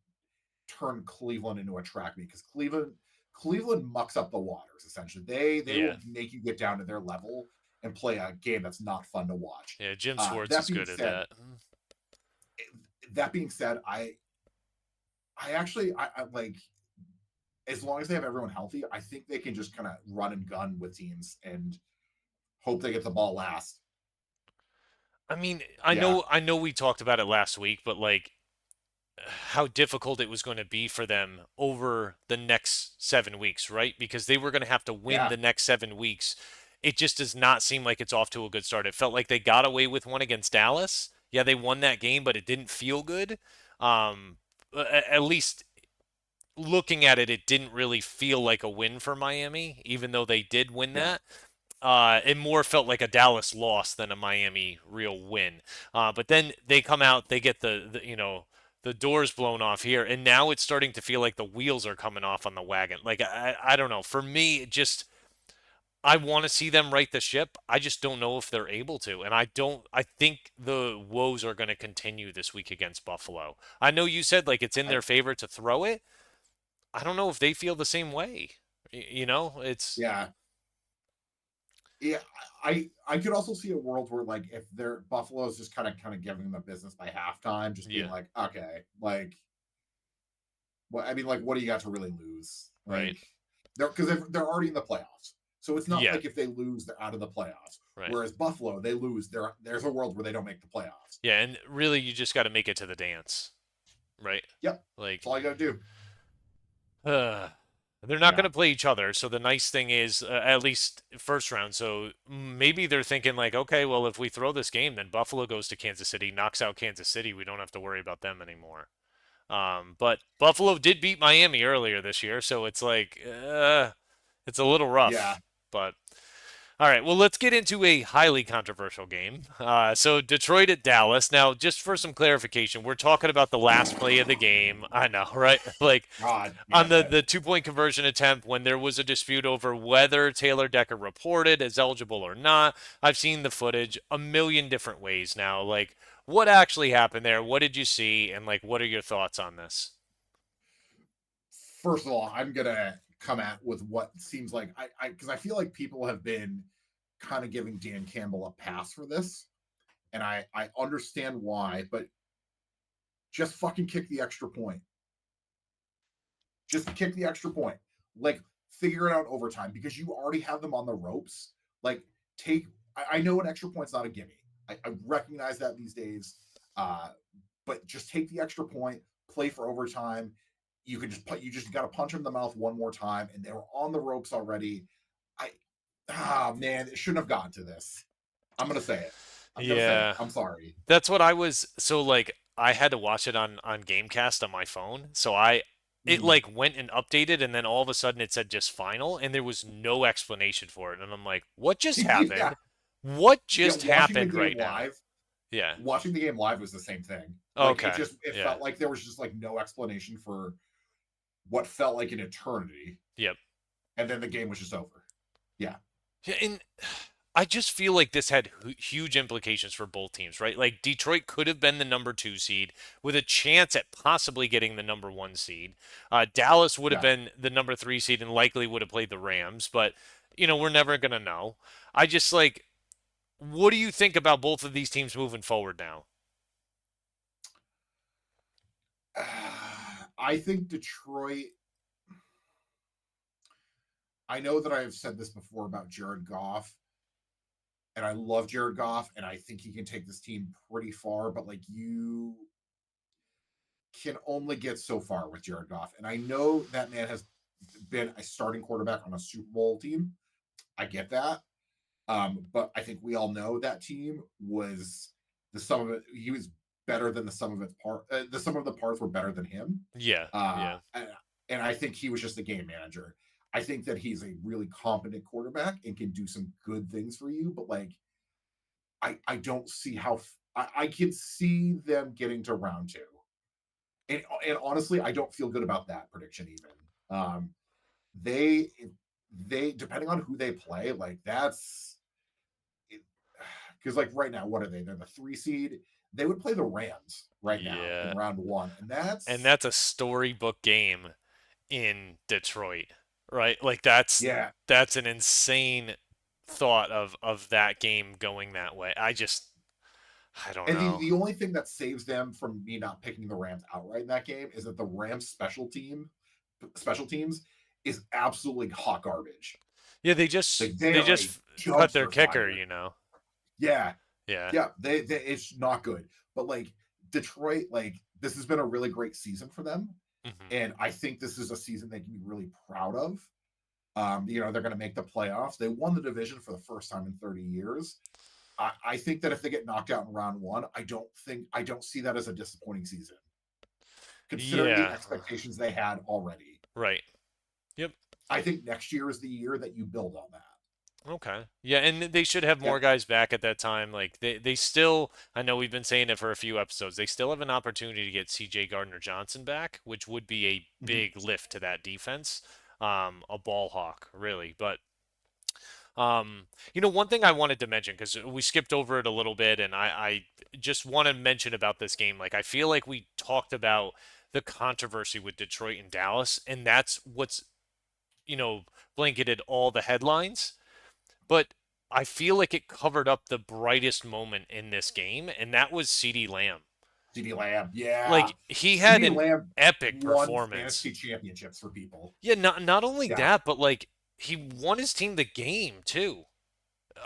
B: turn Cleveland into a track meet because Cleveland mucks up the waters essentially. They
A: Yeah.
B: will make you get down to their level and play a game that's not fun to watch.
A: Yeah, Jim Schwartz
B: That
A: is
B: being
A: good at
B: said,
A: that.
B: that being said, I actually I like as long as they have everyone healthy, I think they can just kind of run and gun with teams and hope they get the ball last.
A: I mean,
B: Yeah,
A: I know we talked about it last week, but like how difficult it was going to be for them over the next 7 weeks, right? Because they were going to have to win
B: yeah,
A: the next 7 weeks. It just does not seem like it's off to a good start. It felt like they got away with one against Dallas. Yeah, they won that game, but it didn't feel good. At least looking at it, it didn't really feel like a win for Miami, even though they did win
B: yeah.
A: that. it more felt like a Dallas loss than a Miami real win. But then they come out, they get the doors blown off here, and now it's starting to feel like the wheels are coming off on the wagon. Like I don't know. For me, just I want to see them right the ship. I just don't know if they're able to. And I don't I think the woes are going to continue this week against Buffalo. I know you said like it's in
B: I,
A: their favor to throw it. I don't know if they feel the same way. It's
B: yeah, yeah. I could also see a world where like if they're Buffalo's just kind of giving them the business by halftime, just being
A: yeah,
B: like, okay, like what I mean, like what do you got to really lose?
A: right.
B: Like they're already in the playoffs. So it's not
A: Yeah,
B: like if they lose, they're out of the playoffs.
A: right.
B: Whereas Buffalo, they lose, there's a world where they don't make the playoffs.
A: Yeah, and really you just got to make it to the dance, right?
B: Yep.
A: Like
B: That's all you gotta do.
A: Uh, they're not going
B: Yeah.
A: to play each other. So the nice thing is, at least first round. So maybe they're thinking like, okay, well, if we throw this game, then Buffalo goes to Kansas City, knocks out Kansas City. We don't have to worry about them anymore. But Buffalo did beat Miami earlier this year, so it's like, it's a little
B: Yeah.
A: rough. But all right, well, let's get into a highly controversial game. So Detroit at Dallas. Now, just for some clarification, we're talking about the last play of the game. I know, right? Like
B: God
A: on
B: damn it.
A: the 2 point conversion attempt when there was a dispute over whether Taylor Decker reported as eligible or not. I've seen the footage a million different ways now. Like, what actually happened there? What did you see? And like, what are your thoughts on this?
B: First of all, I'm gonna come at with what seems like because I feel like people have been kind of giving Dan Campbell a pass for this, and I understand why, but just fucking kick the extra point. Just kick the extra point. Like figure it out overtime because you already have them on the ropes. Like take. I know an extra point's not a gimme. I recognize that these days, uh, but just take the extra point, play for overtime. You can just put. You just got to punch them in the mouth one more time, and they were on the ropes already. I man, it shouldn't have gotten to this. I'm gonna say it. I'm gonna say it.
A: Yeah,
B: I'm sorry.
A: that's what I was. So like, I had to watch it on GameCast on my phone. So I it
B: Mhm.
A: like went and updated, and then all of a sudden it said just final, and there was no explanation for it. And I'm like, what just
B: Yeah,
A: happened? What
B: yeah.
A: just happened right now? Yeah.
B: Watching the game live was the same thing. Like
A: Okay.
B: it
A: Yeah.
B: felt like there was just like no explanation for what felt like an eternity,
A: Yep.
B: and then the game was just over. Yeah,
A: Yeah, and I just feel like this had huge implications for both teams, right? Like Detroit could have been the number 2 seed with a chance at possibly getting the number 1 seed. Dallas would have
B: yeah.
A: been the number 3 seed and likely would have played the Rams, but we're never gonna know. I just like, what do you think about both of these teams moving forward now?
B: I think Detroit. I know that I've said this before about Jared Goff, and I love Jared Goff, and I think he can take this team pretty far. But like you can only get so far with Jared Goff, and I know that man has been a starting quarterback on a Super Bowl team. I get that, but I think we all know that team was the sum of it. He was better than the sum of its part. The sum of the parts were better than him.
A: Yeah,
B: Uh,
A: yeah,
B: and I think he was just a game manager. I think that he's a really competent quarterback and can do some good things for you, but like I don't see how I can see them getting to round two. And honestly, I don't feel good about that prediction even. They they depending on who they play, like that's because like right now, what are they? They're the 3 seed. They would play the Rams right now in
A: yeah.
B: round one, and
A: And
B: that's
A: that's a storybook game in Detroit, right? Like
B: yeah.
A: that's an insane thought of that game going that way. I don't
B: And
A: know.
B: the only thing that saves them from me not picking the Rams outright in that game is that the Rams special teams is absolutely hot garbage.
A: Yeah,
B: Like they
A: they
B: are a
A: just cut their
B: dumpster
A: kicker,
B: fire.
A: you know.
B: Yeah,
A: Yeah.
B: yeah, they it's not good. But like Detroit, like this has been a really great season for them,
A: Hmm.
B: and I think this is a season they can be really proud of. They're going to make the playoffs. They won the division for the first time in 30 years. I think that if they get knocked out in round one, I don't see that as a disappointing season, considering the
A: Yeah.
B: expectations they had already.
A: Right. Yep.
B: I think next year is the year that you build on that.
A: Okay. Yeah, and they should have more
B: Yep.
A: guys back at that time. Like they still, I know we've been saying it for a few episodes. They still have an opportunity to get C.J. Gardner-Johnson back, which would be a
B: Mhm.
A: big lift to that defense. A ball hawk, really. But one thing I wanted to mention because we skipped over it a little bit, and I just want to mention about this game. Like I feel like we talked about the controversy with Detroit and Dallas, and that's what's you know blanketed all the headlines, but I feel like it covered up the brightest moment in this game, and that was CeeDee Lamb.
B: CeeDee Lamb. Yeah.
A: Like he had
B: CeeDee
A: an
B: Lamb
A: epic
B: won
A: performance.
B: fantasy championships for people.
A: Yeah, not only
B: Yeah.
A: that, but like he won his team the game too.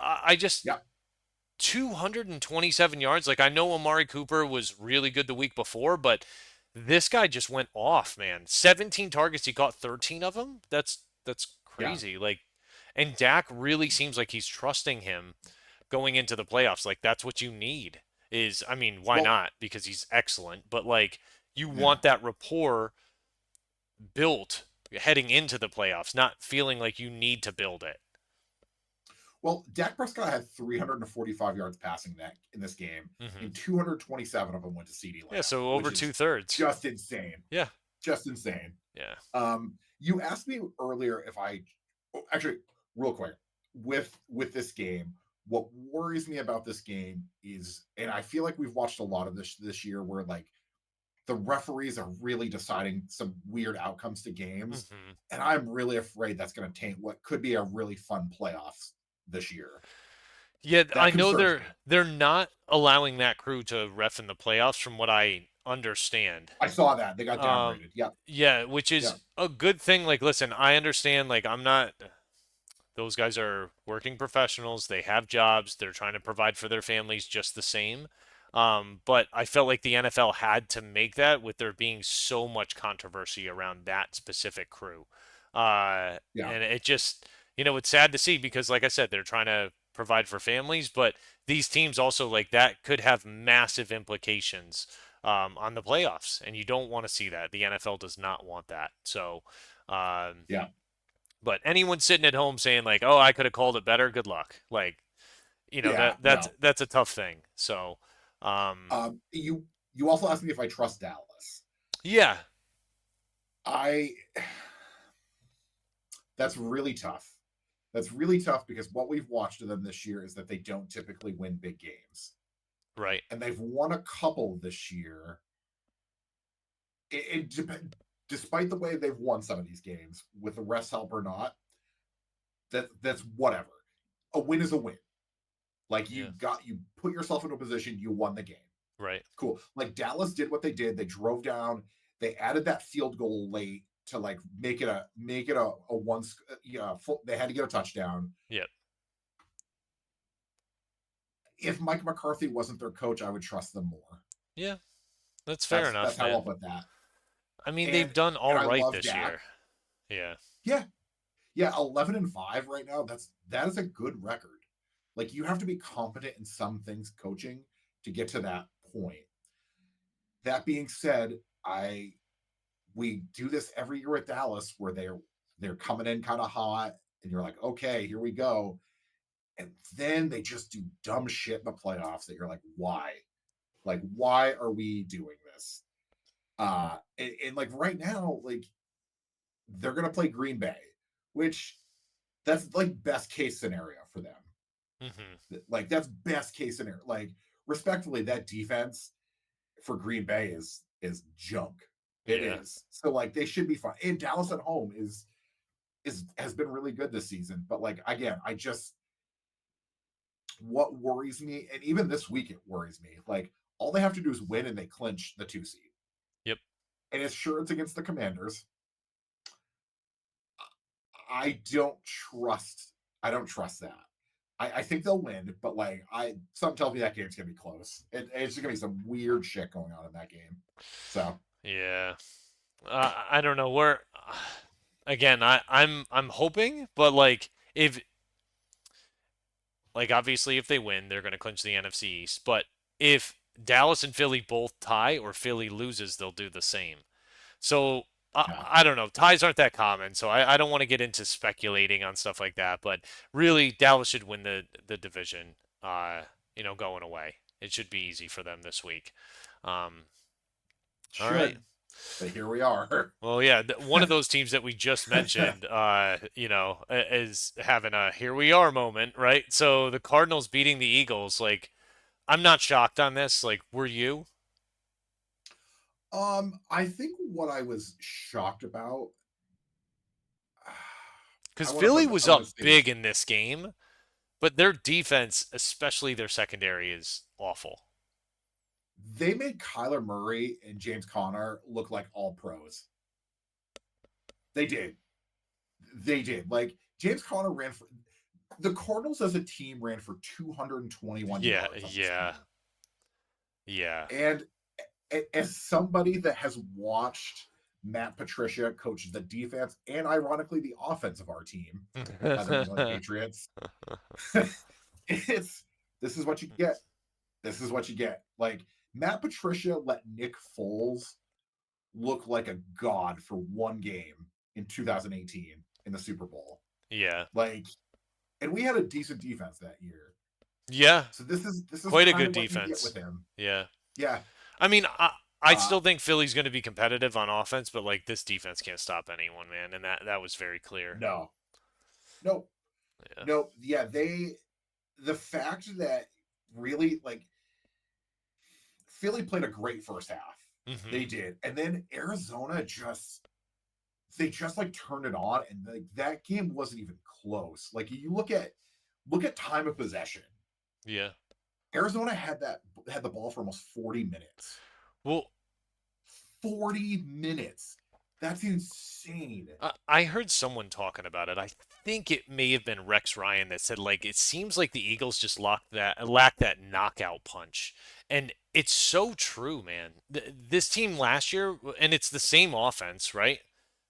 A: I just
B: Yeah.
A: 227 yards. Like I know Amari Cooper was really good the week before, but this guy just went off, man. 17 targets, he caught 13 of them. That's
B: Yeah.
A: crazy. Like, and Dak really seems like he's trusting him going into the playoffs. Like that's what you need. Is I mean, why
B: Well,
A: not? Because he's excellent, but like you
B: yeah.
A: want that rapport built heading into the playoffs, not feeling like you need to build it.
B: Well, Dak Prescott had 345 yards passing that in this game,
A: Hmm.
B: and 227 of them went to CeeDee
A: Yeah,
B: Lamb,
A: so
B: which
A: over
B: is
A: 2/3.
B: just insane.
A: Yeah,
B: Just insane.
A: yeah.
B: You asked me earlier if actually real quick with this game. What worries me about this game is, and I feel like we've watched a lot of this year, where like the referees are really deciding some weird outcomes to games,
A: Hmm.
B: and I'm really afraid that's going to taint what could be a really fun playoffs this year.
A: Yeah,
B: That
A: I know
B: concerns
A: they're
B: me.
A: they're not allowing that crew to ref in the playoffs, from what I understand.
B: I saw that they got
A: Um,
B: downgraded. Yep,
A: yeah, which is
B: yep,
A: a good thing. Like, listen, I understand. Like, I'm not. Those guys are working professionals. They have jobs. They're trying to provide for their families just the same. But I felt like the NFL had to make that with there being so much controversy around that specific crew.
B: yeah.
A: And it just, it's sad to see because, like I said, they're trying to provide for families, but these teams also, like, that could have massive implications on the playoffs. And you don't want to see that. The NFL does not want that. So, um,
B: Yeah,
A: but anyone sitting at home saying like, "Oh, I could have called it better," good luck. Like,
B: yeah,
A: that's
B: no.
A: that's a tough thing. So,
B: You also asked me if I trust Dallas.
A: yeah,
B: I That's really tough. That's really tough because what we've watched of them this year is that they don't typically win big games,
A: right.
B: and they've won a couple this year. Despite the way they've won some of these games with the rest help or not, that's whatever. A win is a win. Like
A: Yeah,
B: you put yourself into a position, you won the game.
A: right.
B: Cool. Like Dallas did what they did. They drove down. They added that field goal late to like make it a one. Yeah, they had to get a touchdown.
A: Yeah,
B: If Mike McCarthy wasn't their coach, I would trust them more.
A: yeah. That's fair
B: That's
A: enough,
B: how I'll
A: man.
B: put that.
A: I mean, they've
B: And
A: done all
B: and I
A: right
B: love
A: this
B: Dak.
A: year. Yeah,
B: Yeah, yeah, 11-5 right now. That is a good record. Like you have to be competent in some things coaching to get to that point. That being said, I we do this every year at Dallas where they're coming in kind of hot and you're like, okay, here we go. And then they just do dumb shit in the playoffs that you're like, why? Like, why are we doing this? And like right now, like they're gonna play Green Bay, which that's like best case scenario for them.
A: hmm,
B: Like that's best case scenario. Like respectfully, that defense for Green Bay is junk. It
A: yeah,
B: is. So like they should be fine. And Dallas at home is has been really good this season. But like again, I just what worries me, and even this week it worries me. Like all they have to do is win and they clinch the 2 seed.
A: yep,
B: And it's sure it's against the Commanders. I don't trust that. I think they'll win, but like something tells me that game's gonna be close. It's just gonna be some weird shit going on in that game. So
A: yeah. I don't know. We're again. I'm hoping, but like if like obviously if they win, they're going to clinch the NFC East. But if Dallas and Philly both tie or Philly loses, they'll do the same. So
B: Yeah,
A: I don't know. Ties aren't that common, so I don't want to get into speculating on stuff like that. But really, Dallas should win the division. Uh, going away, it should be easy for them this week. Um, all right.
B: should, but here we are.
A: Well, yeah, one of those teams that we just mentioned, is having a here we are moment, right? So the Cardinals beating the Eagles, like, I'm not shocked on this. Like, were you?
B: I think what I was shocked about,
A: Because
B: I want to
A: Philly
B: put,
A: was
B: I want to
A: up
B: say
A: big
B: this.
A: in this game, but their defense, especially their secondary, is awful.
B: They made Kyler Murray and James Conner look like all pros. They did. They did. Like James Conner ran for the Cardinals as a team ran for 221
A: Yeah,
B: yards on this
A: yeah,
B: game.
A: yeah.
B: And as somebody that has watched Matt Patricia coach the defense and ironically the offense of our team, the New England Patriots, it's this is what you get. This is what you get. Like Matt Patricia let Nick Foles look like a god for one game in 2018 in the Super Bowl.
A: Yeah,
B: Like, and we had a decent defense that year.
A: yeah.
B: So this is
A: Quite a
B: kind
A: good
B: of what you get
A: defense.
B: with him.
A: Yeah.
B: Yeah.
A: I mean, I
B: Uh
A: still think Philly's going to be competitive on offense, but like this defense can't stop anyone, man, and that was very clear.
B: no. No.
A: Yeah.
B: No. Yeah, the fact that really like Philly played a great first half.
A: Hmm.
B: They did. And then Arizona just they just like turned it on and like that game wasn't even close. Like you look at time of possession.
A: Yeah.
B: Arizona had the ball for almost 40 minutes.
A: Well,
B: 40 minutes. That's insane.
A: I heard someone talking about it. I think it may have been Rex Ryan that said like it seems like the Eagles just lack that knockout punch. And it's so true, man. This team last year, and it's the same offense, right?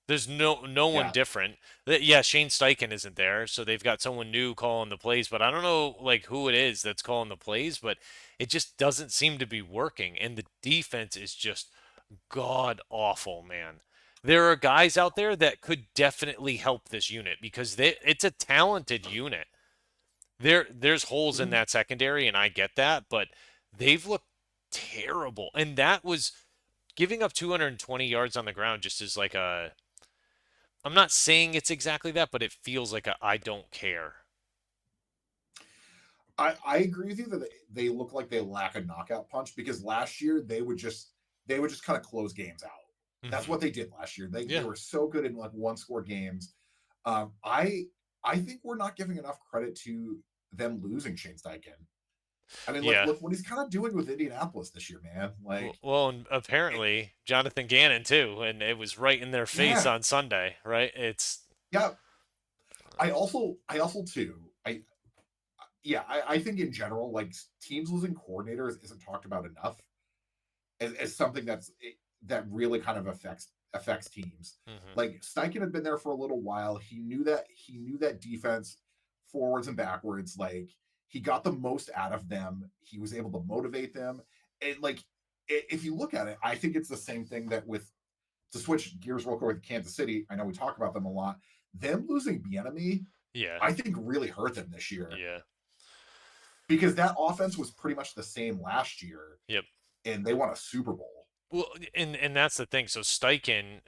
A: There's no one
B: Yeah.
A: different. Yeah, Shane Steichen isn't there, so they've got someone new calling the plays, but I don't know like who it is that's calling the plays, but it just doesn't seem to be working. And the defense is just god awful, man. There are guys out there that could definitely help this unit because it's a talented unit. There's holes in
B: Mhm.
A: that secondary, and I get that, but they've looked terrible. And that was giving up 220 yards on the ground just is like a I'm not saying it's exactly that, but it feels like a I don't care.
B: I agree with you that they look like they lack a knockout punch because last year they would just kind of close games out. That's
A: Hmm.
B: what they did last year. They
A: Yeah.
B: were so good in like one score games. Um, I I think we're not giving enough credit to them losing Shane Steichen. I mean,
A: Yeah.
B: look what he's kind of doing with Indianapolis this year, man. Like,
A: Well, and
B: it,
A: apparently Jonathan Gannon too, and it was right in their face
B: yeah,
A: on Sunday, right? It's
B: yeah. I also too. I think in general, like teams losing coordinators isn't talked about enough as something that really kind of affects teams.
A: mhm.
B: Like Steichen had been there for a little while. He knew that defense forwards and backwards. Like he got the most out of them. He was able to motivate them. And like if you look at it, I think it's the same thing that with to switch gears real quick with Kansas City. I know we talk about them a lot. Them losing Bieniemy,
A: Yeah.
B: I think really hurt them this year
A: Yeah.
B: because that offense was pretty much the same last year,
A: Yep.
B: and they won a Super Bowl.
A: Well, and that's the thing. So Steichen,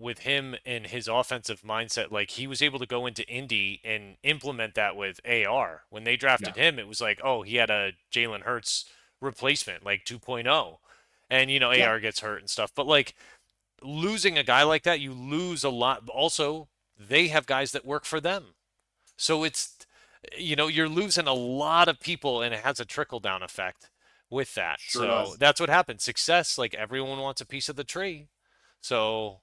A: with him and his offensive mindset, like he was able to go into Indy and implement that with AR. When they drafted
B: Yeah,
A: him, it was like, oh, he had a Jalen Hurts replacement, like 2.0. And
B: yeah,
A: AR gets hurt and stuff. But like losing a guy like that, you lose a lot. Also, they have guys that work for them. So you're losing a lot of people and it has a trickle down effect with that.
B: sure
A: So
B: does.
A: that's what happens. Success, like everyone wants a piece of the tree. So,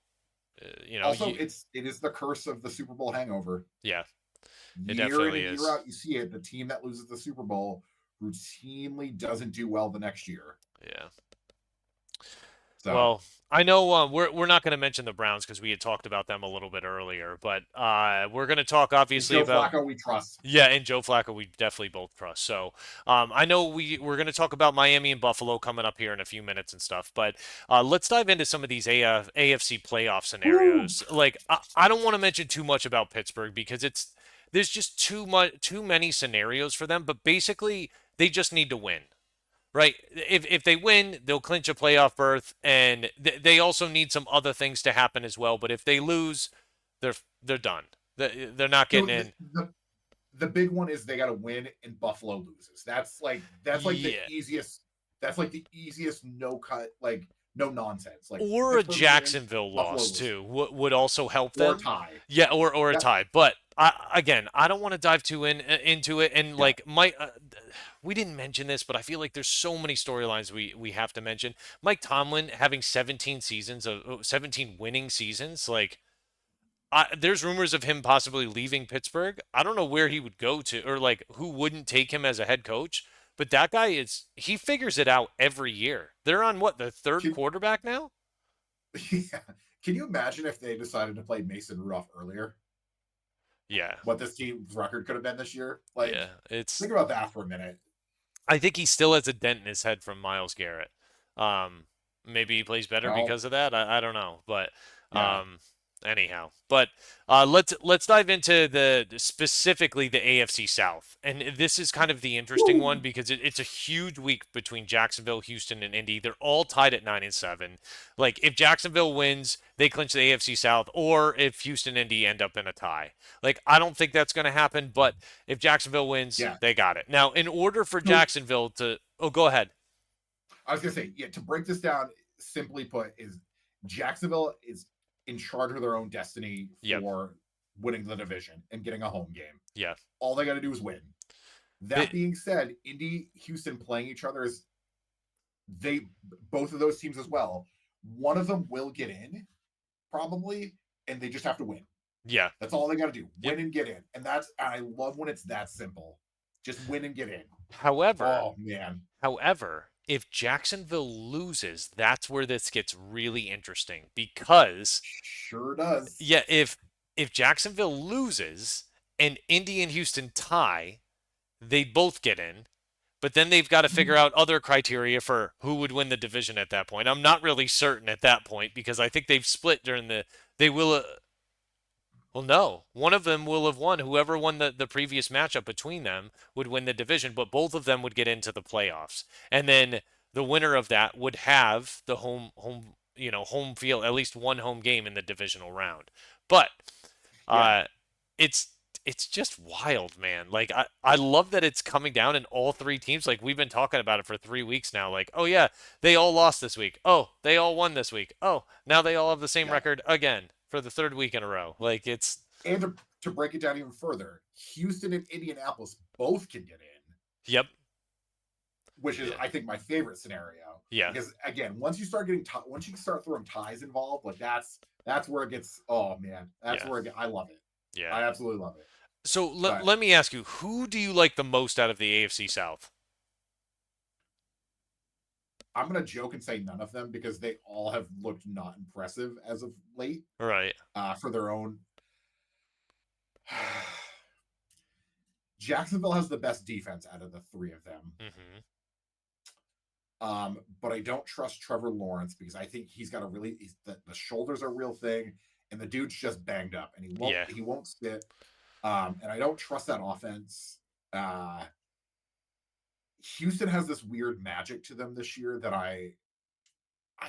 B: Also, it is the curse of the Super Bowl hangover.
A: yeah, it
B: Year in
A: definitely
B: and year
A: is.
B: out, you see it. The team that loses the Super Bowl routinely doesn't do well the next year.
A: Yeah.
B: So
A: Well, I know we're not going to mention the Browns because we had talked about them a little bit earlier, but we're going to talk
B: and
A: obviously
B: Joe
A: about
B: Flacco, we trust.
A: yeah, and Joe Flacco we definitely both trust. So I know we're going to talk about Miami and Buffalo coming up here in a few minutes and stuff, but let's dive into some of these AFC playoff
B: Woo!
A: scenarios. Like I don't want to mention too much about Pittsburgh because there's just too many scenarios for them, but basically they just need to win. Right. If they win, they'll clinch a playoff berth, and they also need some other things to happen as well. But if they lose, they're done. They're not
B: So
A: getting in.
B: the big one is they got to win and Buffalo loses. That's like the
A: Yeah.
B: easiest. That's like the easiest no cut, like no nonsense. Like
A: Or a
B: Pittsburgh wins,
A: Jacksonville
B: Buffalo
A: loss
B: loses,
A: too would also help
B: or
A: them.
B: tie.
A: Yeah, or a
B: Yep.
A: tie. But again, I don't want to dive too into it. And
B: Yeah.
A: like we didn't mention this, but I feel like there's so many storylines we have to mention. Mike Tomlin having 17 seasons of 17 winning seasons, like there's rumors of him possibly leaving Pittsburgh. I don't know where he would go to or like who wouldn't take him as a head coach, but that guy he figures it out every year. They're on what, the third
B: Can,
A: quarterback now?
B: yeah. Can you imagine if they decided to play Mason Rudolph earlier?
A: Yeah.
B: What this team's record could have been this year? Like,
A: Yeah. It's
B: think about that for a minute.
A: I think he still has a dent in his head from Miles Garrett. Um Maybe he plays better
B: Well,
A: because of that. I don't know, but
B: yeah.
A: um anyhow. But let's dive into the specifically the AFC South. And this is kind of the interesting one
B: Woo!
A: because it's a huge week between Jacksonville, Houston, and Indy. They're all tied at 9-7. Like if Jacksonville wins, they clinch the AFC South, or if Houston and Indy end up in a tie. Like I don't think that's going to happen, but if Jacksonville wins,
B: Yeah.
A: they got it. Now, in order for
B: So
A: Jacksonville to oh, go ahead.
B: I was gonna say, yeah, to break this down, simply put, is Jacksonville is in charge of their own destiny
A: Yep.
B: for winning the division and getting a home game.
A: Yeah.
B: All they got to do is win. That
A: They,
B: being said, Indy, Houston playing each other is they both of those teams as well. One of them will get in, probably, and they just have to win.
A: yeah.
B: That's all they got to do.
A: Yep.
B: Win and get in. And I love when it's that simple. Just win and get in.
A: However,
B: Oh man.
A: if Jacksonville loses, that's where this gets really interesting because
B: Sure does.
A: yeah, if Jacksonville loses and Indy and Houston tie, they both get in, but then they've got to figure out other criteria for who would win the division at that point. I'm not really certain at that point because I think they've split during they will well, no. One of them will have won. Whoever won the previous matchup between them would win the division, but both of them would get into the playoffs. And then the winner of that would have the home field, at least one home game in the divisional round. But
B: Yeah.
A: uh it's it's just wild, man. Like I love that it's coming down in all three teams. Like we've been talking about it for 3 weeks now. Like, oh yeah, they all lost this week. Oh, they all won this week. Oh, now they all have the same
B: Yeah.
A: record again for the third week in a row. Like it's
B: And to break it down even further, Houston and Indianapolis both can get in,
A: yep.
B: which is
A: Yeah.
B: I think my favorite scenario.
A: Yeah.
B: Because again, once you start throwing ties involved, like that's where it gets. Oh man, that's
A: Yeah.
B: where I love it.
A: Yeah.
B: I absolutely love it.
A: So
B: But
A: let me ask you, who do you like the most out of the AFC South?
B: I'm gonna joke and say none of them because they all have looked not impressive as of late
A: Right.
B: for their own. Jacksonville has the best defense out of the three of them.
A: Mm-hmm.
B: But I don't trust Trevor Lawrence because I think he's got a really the shoulders are a real thing, and the dude's just banged up, and
A: Yeah.
B: he won't sit. And I don't trust that offense. Houston has this weird magic to them this year that I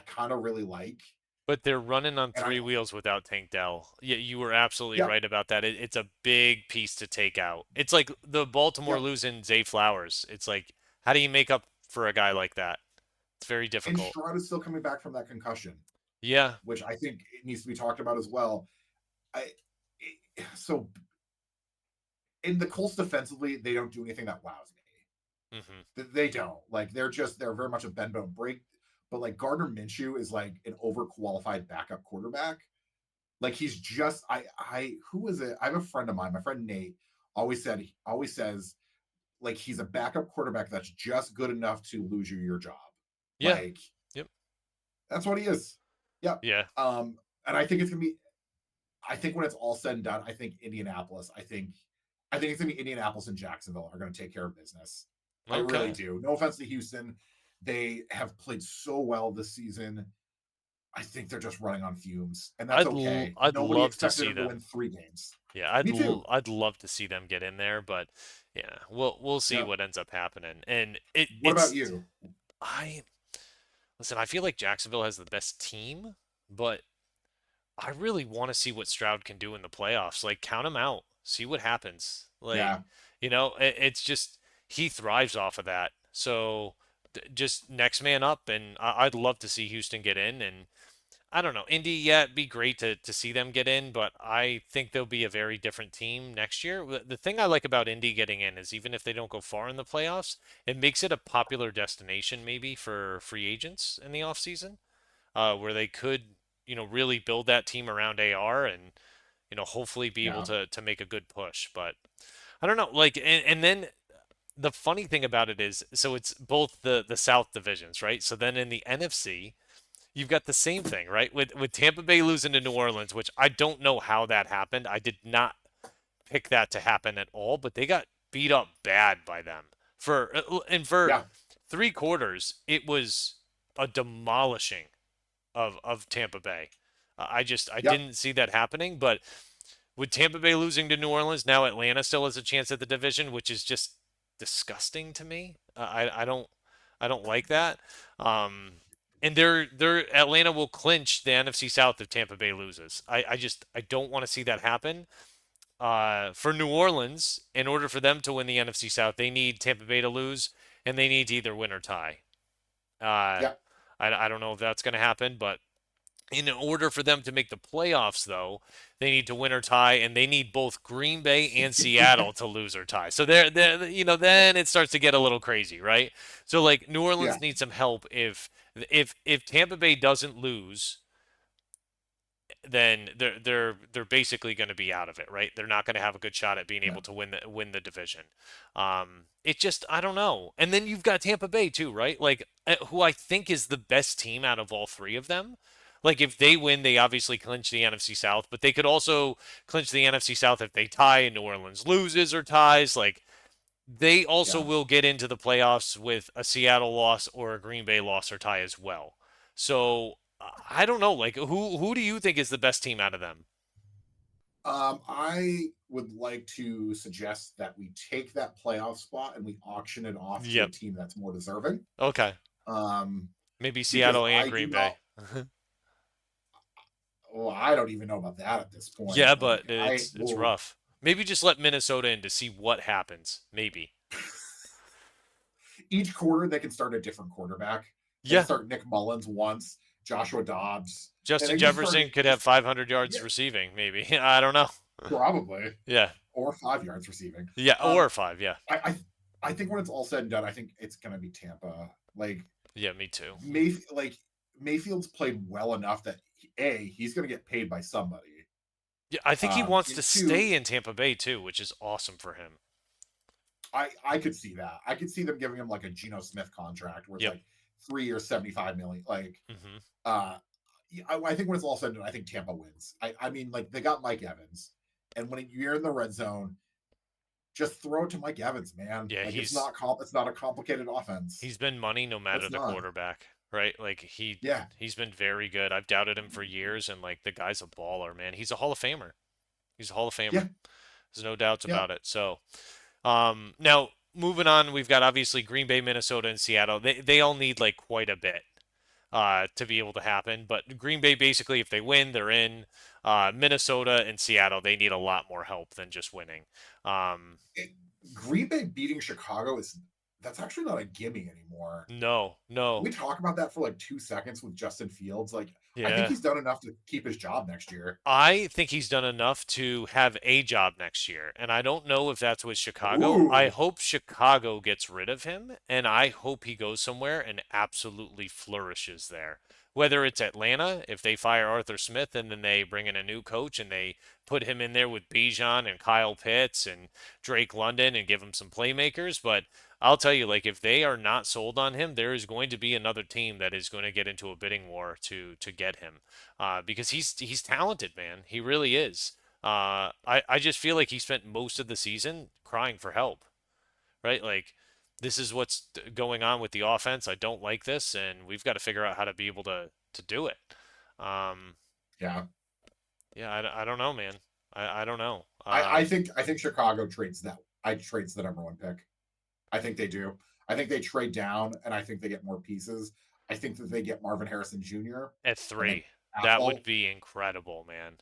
B: kind of really like,
A: But they're running on
B: and I
A: three wheels without Tank Dell. Yeah, you were absolutely
B: yeah
A: right about that. It's a big piece to take out. It's like the Baltimore
B: yeah.
A: losing Zay Flowers. It's like, how do you make up for a guy like that? It's very
B: And
A: difficult.
B: Stroud is still coming back from that concussion,
A: Yeah.
B: which I think it needs to be talked about as well. So in the Colts defensively, they don't do anything that wows me.
A: Mm-hmm.
B: They don't. Like they're very much a bend don't break. But like Gardner Minshew is like an overqualified backup quarterback. Like he's just I who is it? I have a friend of mine, my friend Nate, always says like he's a backup quarterback that's just good enough to lose you your job.
A: Yeah.
B: Like
A: Yep.
B: That's what he is. Yep.
A: Yeah.
B: And I think it's gonna be. I think when it's all said and done, I think Indianapolis. I think it's gonna be Indianapolis and Jacksonville are gonna take care of business. I really
A: Okay.
B: do. No offense to Houston, they have played so well this season. I think they're just running on fumes, and that's okay.
A: I'd
B: Nobody
A: love to
B: expected
A: see
B: them to win
A: them.
B: 3 games.
A: Yeah,
B: Me too.
A: I'd love to see them get in there, but yeah, we'll see
B: Yep.
A: what ends up happening. And
B: What about
A: it's
B: you?
A: I listen, I feel like Jacksonville has the best team, but I really want to see what Stroud can do in the playoffs. Like, count him out, see what happens. Like,
B: Yeah.
A: it's just he thrives off of that. So just next man up, and I'd love to see Houston get in. And I don't know, Indy. Yeah, it'd be great to see them get in, but I think they'll be a very different team next year. The thing I like about Indy getting in is even if they don't go far in the playoffs, it makes it a popular destination maybe for free agents in the offseason, where they could, really build that team around AR and, hopefully be able
B: Yeah.
A: to make a good push. But I don't know, like, and then the funny thing about it is, so it's both the South divisions, right? So then in the NFC, you've got the same thing, right? With Tampa Bay losing to New Orleans, which I don't know how that happened. I did not pick that to happen at all, but they got beat up bad by them for
B: Yeah.
A: 3 quarters. It was a demolishing of Tampa Bay. I
B: Yep.
A: didn't see that happening, but with Tampa Bay losing to New Orleans, now Atlanta still has a chance at the division, which is just disgusting to me. I don't like that. Um, and they're Atlanta will clinch the NFC South if Tampa Bay loses. I don't want to see that happen. For New Orleans, in order for them to win the NFC South, they need Tampa Bay to lose, and they need to either win or tie. Uh,
B: Yep.
A: I don't know if that's going to happen, but in order for them to make the playoffs, though, they need to win or tie, and they need both Green Bay and Seattle to lose or tie. So then it starts to get a little crazy, right? So like New
B: Yeah.
A: Orleans needs some help if Tampa Bay doesn't lose, then they're basically going to be out of it, right? They're not going to have a good shot at being
B: Yeah.
A: able to win the division. It just I don't know. And then you've got Tampa Bay too, right? Like who I think is the best team out of all three of them. Like if they win, they obviously clinch the NFC South, but they could also clinch the NFC South if they tie and New Orleans loses or ties. Like they also
B: Yeah.
A: will get into the playoffs with a Seattle loss or a Green Bay loss or tie as well. So I don't know. Like who do you think is the best team out of them?
B: I would like to suggest that we take that playoff spot and we auction it off to a
A: Yep.
B: team that's more deserving.
A: Okay.
B: Um,
A: Maybe
B: because
A: Seattle and
B: I do
A: Green
B: not.
A: Bay.
B: Well, I don't even know about that at this point.
A: Yeah,
B: Like
A: but
B: I
A: it's
B: will.
A: rough. Maybe just let Minnesota in to see what happens. Maybe.
B: Each quarter they can start a different quarterback. They can
A: Yeah.
B: start Nick Mullins once, Joshua Dobbs, and
A: Justin
B: they just start
A: Jefferson could have
B: just
A: 500
B: yeah,
A: yards receiving. Maybe. I don't know.
B: probably
A: Yeah.
B: or 5 yards receiving.
A: Yeah.
B: Um,
A: Or five. Yeah.
B: I, I I think when it's all said and done, I think it's gonna be Tampa. Like
A: Yeah. Me too.
B: Like Mayfield's played well enough that he's gonna get paid by somebody.
A: Yeah. I think he wants to
B: And two,
A: stay in Tampa Bay too, which is awesome for him.
B: I could see that. I could see them giving him like a Geno Smith contract where it's
A: Yep.
B: like 3 years, 75 million. Like,
A: Hmm.
B: uh, I think when it's all said and done, I think Tampa wins. I mean, like they got Mike Evans, and when you're in the red zone, just throw it to Mike Evans, man.
A: Yeah.
B: Like it's not a complicated offense.
A: He's been money no matter
B: It's
A: the
B: not.
A: quarterback, right? Like
B: Yeah,
A: he's been very good. I've doubted him for years, and like the guy's a baller, man. He's a Hall of Famer. He's a Hall of Famer.
B: yeah,
A: There's no doubts
B: yeah.
A: about it. So, now moving on, we've got obviously Green Bay, Minnesota, and Seattle. They all need like quite a bit to be able to happen. But Green Bay, basically, if they win, they're in. Minnesota and Seattle, they need a lot more help than just winning. Um,
B: It, Green Bay beating Chicago is that's actually not a gimme anymore.
A: no,
B: Can
A: no,
B: we talk about that for like 2 seconds with Justin Fields? Like, I think
A: yeah.
B: he's done enough to keep his job next year.
A: I think he's done enough to have a job next year, and I don't know if that's with Chicago. I
B: Ooh,
A: hope Chicago gets rid of him, and I hope he goes somewhere and absolutely flourishes there. Whether it's Atlanta, if they fire Arthur Smith and then they bring in a new coach and they put him in there with Bijan and Kyle Pitts and Drake London and give him some playmakers, but I'll tell you, like if they are not sold on him, there is going to be another team that is going to get into a bidding war to get him, because he's talented, man. He really is. I just feel like he spent most of the season crying for help, right? Like this is what's going on with the offense. I don't like this, and we've got to figure out how to be able to do it. Um,
B: Yeah.
A: yeah, I don't know, man. I don't know.
B: I think Chicago trades the number one pick. I think they do. I think they trade down, and I think they get more pieces. I think that they get Marvin Harrison Jr.
A: At
B: and then
A: 3, that would
B: Apple.
A: be incredible, man.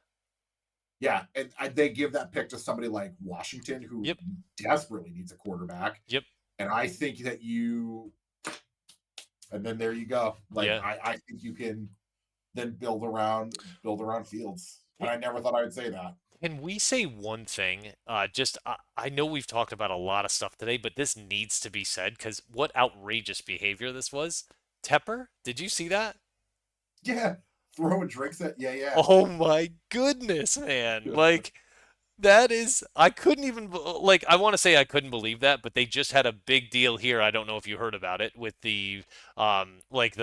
B: Yeah, and they give that pick to somebody like Washington, who
A: Yep,
B: desperately needs a quarterback.
A: yep,
B: And I think that and then there you go. Like
A: yeah.
B: I think you can then build around Fields. And
A: Hey,
B: I never thought I would say that.
A: can we say one thing? Just I know we've talked about a lot of stuff today, but this needs to be said because what outrageous behavior this was. Tepper, did you see that?
B: Yeah, throwing drinks at yeah.
A: Oh my goodness, man! Like that is, I couldn't even, like, I want to say I couldn't believe that, but they just had a big deal here. I don't know if you heard about it with like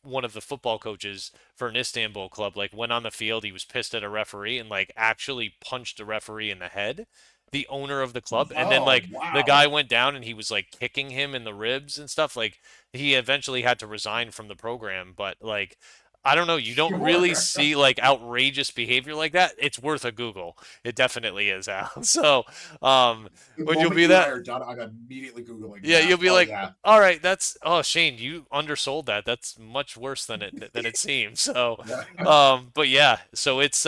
A: one of the football coaches for an Istanbul club, like, went on the field. He was pissed at a referee and, like, actually punched a referee in the head, the owner of the club. And then,
B: Oh
A: like, the
B: wow.
A: guy went down and he was, like, kicking him in the ribs and stuff. Like, he eventually had to resign from the program, but, like, I don't know. You don't really
B: Sure.
A: see like outrageous behavior like that. It's worth a Google. It definitely is, Al. So, um,
B: The
A: when you'll
B: moment
A: be
B: you and I
A: that,
B: are done, I'm immediately Googling
A: yeah, you'll
B: that.
A: be
B: Oh
A: like,
B: yeah.
A: all right, that's, oh, Shane, you undersold that. That's much worse than it seems. So,
B: Yeah.
A: but yeah, so it's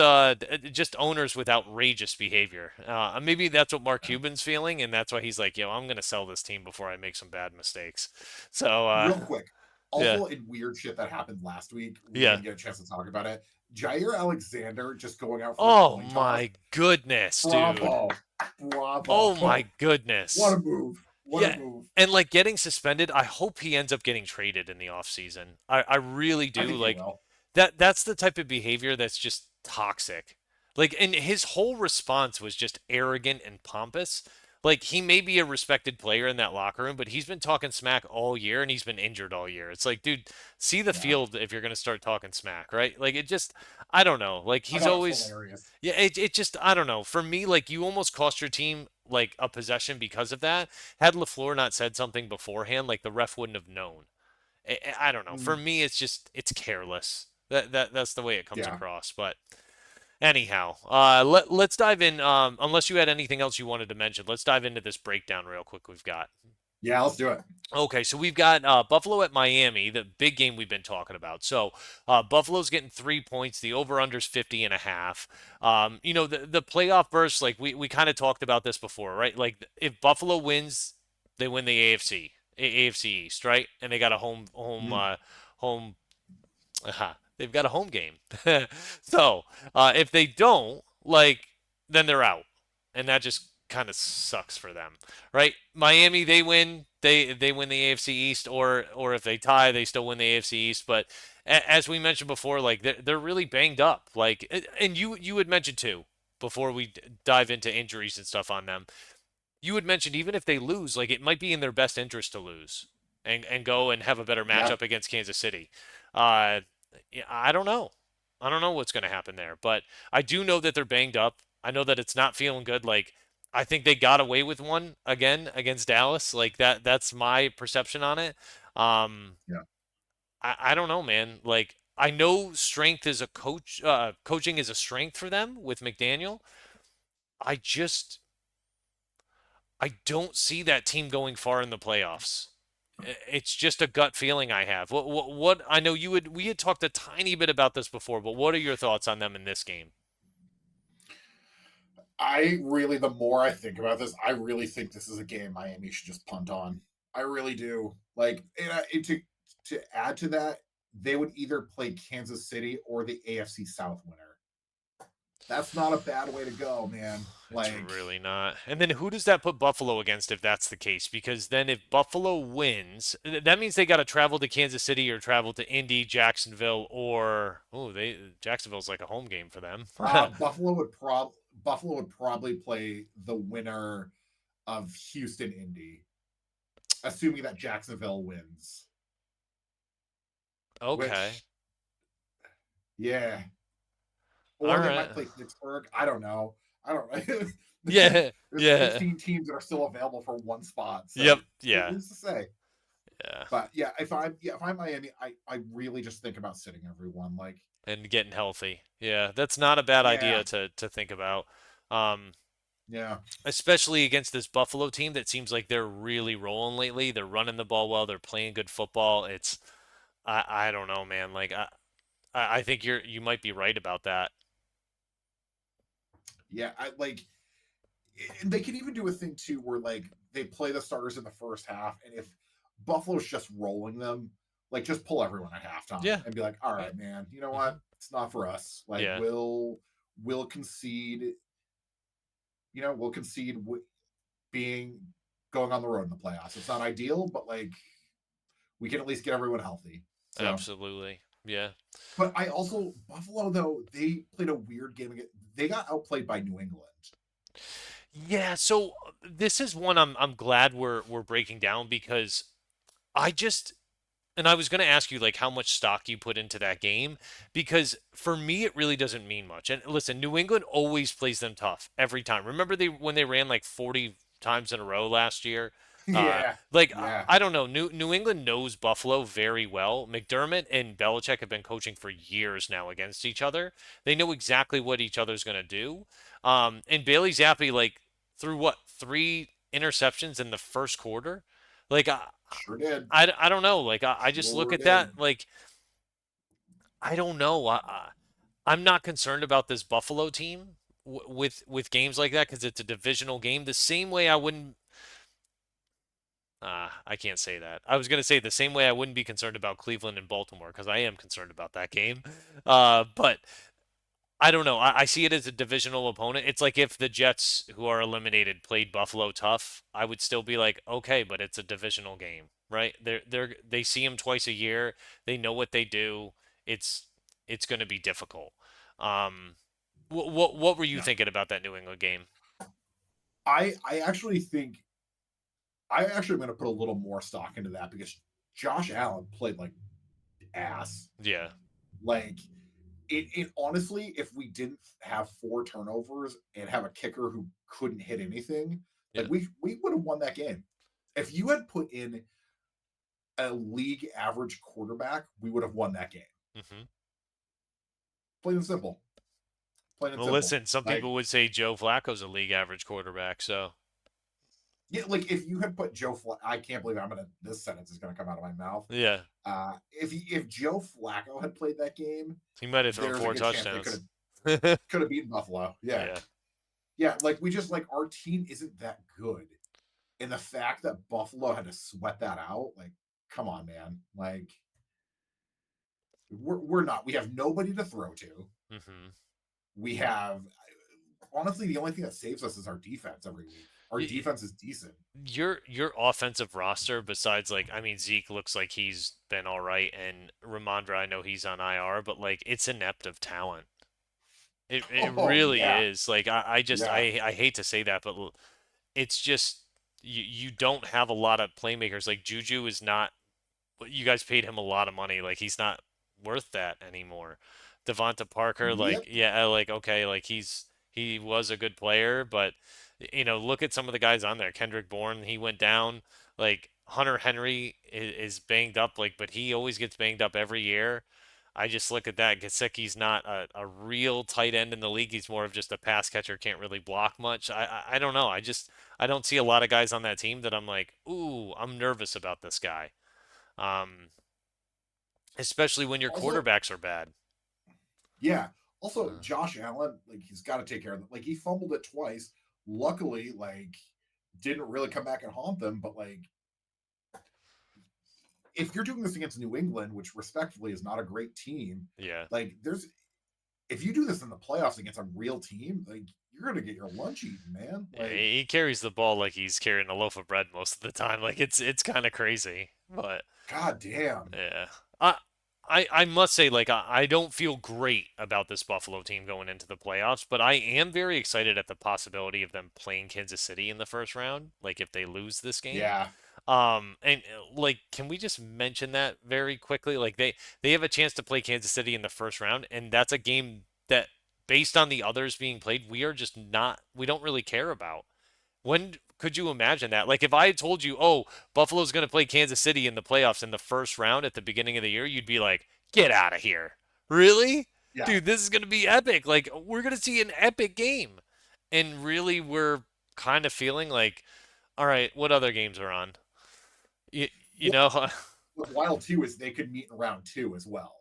A: just owners with outrageous behavior. Maybe that's what Mark Cuban's feeling, and that's why he's like, yo, I'm gonna sell this team before I make some bad mistakes. So,
B: Real quick.
A: yeah,
B: Also, in weird shit that happened last week, we
A: yeah.
B: didn't get a chance to talk about it. Jair Alexander just going out for a
A: Oh
B: coin toss.
A: my goodness, dude.
B: Bravo. Bravo.
A: Oh my
B: What
A: goodness.
B: a move. What a
A: Yeah.
B: move.
A: And like getting suspended, I hope he ends up getting traded in the offseason. I really
B: I
A: do.
B: think he
A: Like
B: will.
A: that's the type of behavior that's just toxic. Like, and his whole response was just arrogant and pompous. Like he may be a respected player in that locker room, but he's been talking smack all year and he's been injured all year. It's like, dude, see the
B: Yeah.
A: field if you're gonna start talking smack, right? Like it just, I don't know. Like
B: I
A: he's
B: thought it was
A: always,
B: hilarious.
A: yeah, it just, I don't know. For me, like you almost cost your team like a possession because of that. Had LaFleur not said something beforehand, like the ref wouldn't have known. I don't know. For
B: Mm,
A: me, it's just it's careless. That's the way it comes
B: yeah.
A: across. But anyhow, let's dive in. Unless you had anything else you wanted to mention, let's dive into this breakdown real quick. We've got.
B: Yeah, let's do it.
A: Okay, so we've got Buffalo at Miami, the big game we've been talking about. So Buffalo's getting 3 points. The over/under's 50.5. The playoff burst, like we kind of talked about this before, right? Like if Buffalo wins, they win the AFC East, right? And they got a
B: Mm,
A: home. They've got a home game. So if they don't, like, then they're out, and that just kind of sucks for them, right? Miami, they win, they win the AFC East, or if they tie, they still win the AFC East. But as we mentioned before, like they're really banged up. Like, and you had mentioned too before we dive into injuries and stuff on them. You had mentioned even if they lose, like it might be in their best interest to lose and go and have a better
B: yeah.
A: matchup against Kansas City. Uh, yeah, I don't know. I don't know what's going to happen there, but I do know that they're banged up. I know that it's not feeling good. Like I think they got away with one again against Dallas. Like that's my perception on it. Um,
B: Yeah.
A: I don't know, man. Like I know strength is a coaching is a strength for them with McDaniel. I just I don't see that team going far in the playoffs. It's just a gut feeling I have. What I know we had talked a tiny bit about this before, but what are your thoughts on them in this game?
B: The more I think about this, I really think this is a game Miami should just punt on. I really do. Like, to add to that, they would either play Kansas City or the AFC South winner. That's not a bad way to go, man.
A: It's
B: Like,
A: really not. And then who does that put Buffalo against if that's the case? Because then if Buffalo wins, that means they got to travel to Kansas City or travel to Indy, Jacksonville, or Jacksonville's like a home game for them.
B: Buffalo would probably play the winner of Houston Indy. assuming that Jacksonville wins.
A: Okay.
B: Which, yeah,
A: All
B: or they
A: right.
B: might play Pittsburgh. I don't know. I don't know.
A: Yeah.
B: There's
A: Yeah.
B: 16 teams that are still available for one spot,
A: Yep.
B: so
A: Yeah.
B: who's to say?
A: Yeah.
B: But yeah, if I'm Miami, I really just think about sitting everyone. Like,
A: And getting healthy. Yeah, that's not a bad
B: yeah,
A: idea to think about. Um,
B: yeah,
A: Especially against this Buffalo team that seems like they're really rolling lately. They're running the ball well. They're playing good football. I don't know, man. Like I think you might be right about that.
B: yeah. I like, and they can even do a thing too where like they play the starters in the first half, and if Buffalo's just rolling them, like just pull everyone at halftime
A: Yeah.
B: and be like, all
A: Yeah.
B: right, man, you know
A: Hmm.
B: what? It's not for us. Like
A: Yeah.
B: we'll concede. We'll concede being going on the road in the playoffs. It's not ideal, but like we can at least get everyone healthy. So,
A: Absolutely. Yeah.
B: but I also Buffalo though they played a weird game again. They got outplayed by New England.
A: Yeah, so this is one I'm glad we're breaking down because I just and I was going to ask you like how much stock you put into that game because for me it really doesn't mean much. And listen, New England always plays them tough every time. Remember they when they ran like 40 times in a row last year? Uh
B: Yeah,
A: like
B: yeah,
A: I don't know, New England knows Buffalo very well. McDermott and Belichick have been coaching for years now against each other. They know exactly what each other's going to do. And Bailey Zappi like threw what, 3 interceptions in the first quarter? Like
B: sure did,
A: I don't know. Like I just look
B: sure
A: at that.
B: did.
A: Like I don't know. I'm not concerned about this Buffalo team with games like that because it's a divisional game. The same way I wouldn't. I can't say that. I was gonna say the same way I wouldn't be concerned about Cleveland and Baltimore because I am concerned about that game. But I don't know. I see it as a divisional opponent. It's like if the Jets, who are eliminated, played Buffalo tough, I would still be like, okay, but it's a divisional game, right? They see them twice a year. They know what they do. It's it's going to be difficult. Um, what were you
B: Yeah,
A: thinking about that New England game?
B: I actually think I actually am going to put a little more stock into that because Josh Allen played like ass.
A: Yeah,
B: Like it honestly, if we didn't have 4 turnovers and have a kicker who couldn't hit anything, like
A: yeah.
B: we would have won that game. If you had put in a league average quarterback, we would have won that game.
A: Hmm.
B: Plain and simple. Plain and
A: Well,
B: simple.
A: listen, some
B: Like,
A: people would say Joe Flacco's a league average quarterback. So
B: yeah, like if you had put I can't believe this sentence is gonna come out of my mouth.
A: yeah,
B: If Joe Flacco had played that game,
A: he might have thrown
B: there's a
A: four
B: good chance they
A: touchdowns.
B: could have beaten Buffalo. Yeah,
A: Yeah.
B: yeah. Like we just like our team isn't that good, and the fact that Buffalo had to sweat that out, like, come on, man. Like we're not. We have nobody to throw to.
A: Hmm.
B: We have honestly the only thing that saves us is our defense every week. Our defense is decent.
A: Your offensive roster, besides like I mean Zeke looks like he's been all right, and Ramondre I know he's on IR, but like it's inept of talent. It
B: Oh
A: really
B: yeah,
A: is. Like I just
B: yeah.
A: I hate to say that, but it's just you don't have a lot of playmakers. Like Juju is not. You guys paid him a lot of money. Like he's not worth that anymore. Devonta Parker, like
B: Yep.
A: yeah, like okay, like he was a good player, but look at some of the guys on there. Kendrick Bourne, he went down. Like Hunter Henry is banged up, like, but he always gets banged up every year. I just look at that. Gesicki's not a real tight end in the league. He's more of just a pass catcher, can't really block much. I don't know. I don't see a lot of guys on that team that I'm like, ooh, I'm nervous about this guy. Um, Especially when your
B: Also,
A: quarterbacks are bad.
B: yeah. Also,
A: Uh,
B: Josh Allen, like he's got to take care of it. Like he fumbled it twice. Luckily, like didn't really come back and haunt them. But like, if you're doing this against New England, which respectfully is not a great team,
A: yeah.
B: like there's if you do this in the playoffs against a real team, like you're gonna get your lunch eaten, man.
A: Yeah,
B: Like,
A: he carries the ball like he's carrying a loaf of bread most of the time. Like it's kind of crazy, but
B: god damn.
A: yeah. I I must say like I don't feel great about this Buffalo team going into the playoffs, but I am very excited at the possibility of them playing Kansas City in the first round, like if they lose this game.
B: Yeah.
A: And like, can we just mention that very quickly? Like they have a chance to play Kansas City in the first round, and that's a game that, based on the others being played, we don't really care about. When could you imagine that? Like if I had told you, oh, Buffalo's going to play Kansas City in the playoffs in the first round at the beginning of the year, you'd be like, get out of here. Really?
B: Yeah.
A: Dude, this is going to be epic. Like we're going to see an epic game. And really we're kind of feeling like, all right, what other games are on? You, you
B: What,
A: know,
B: what's wild too is they could meet in round two as well.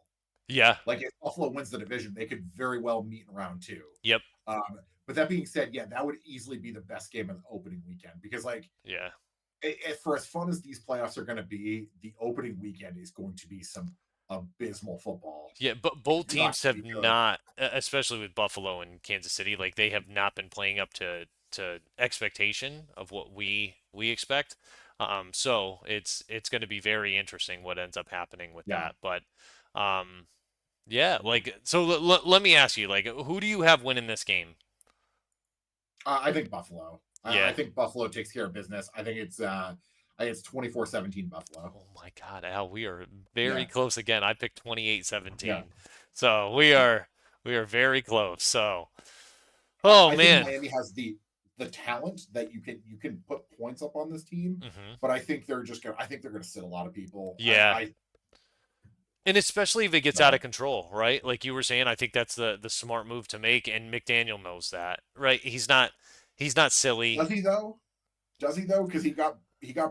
A: yeah.
B: Like if Buffalo wins the division, they could very well meet in round two.
A: Yep.
B: But that being said, yeah, that would easily be the best game of the opening weekend because, like,
A: Yeah.
B: for as fun as these playoffs are going to be, the opening weekend is going to be some abysmal football.
A: Yeah, but
B: It's
A: both
B: not
A: teams
B: going to
A: have
B: be good.
A: not, especially with Buffalo and Kansas City, like they have not been playing up to expectation of what we expect. So it's going to be very interesting what ends up happening with
B: Yeah,
A: that. But um, yeah, like so let me ask you, like, who do you have winning this game?
B: I think Buffalo. I
A: Yeah.
B: think Buffalo takes care of business. I think it's 24-17 Buffalo.
A: Oh my God, Al, we are very
B: Yeah,
A: close again. I picked
B: yeah.
A: 28-17. So we are very close. So, oh
B: I think
A: man.
B: Miami has the talent that you can put points up on this team,
A: Hmm.
B: but I think they're gonna sit a lot of people.
A: Yeah.
B: I
A: And especially if it gets out of
B: no.
A: control, right? Like you were saying, I think that's the smart move to make, and McDaniel knows that, right? He's not
B: Does
A: silly.
B: he though? Does he though? Because he got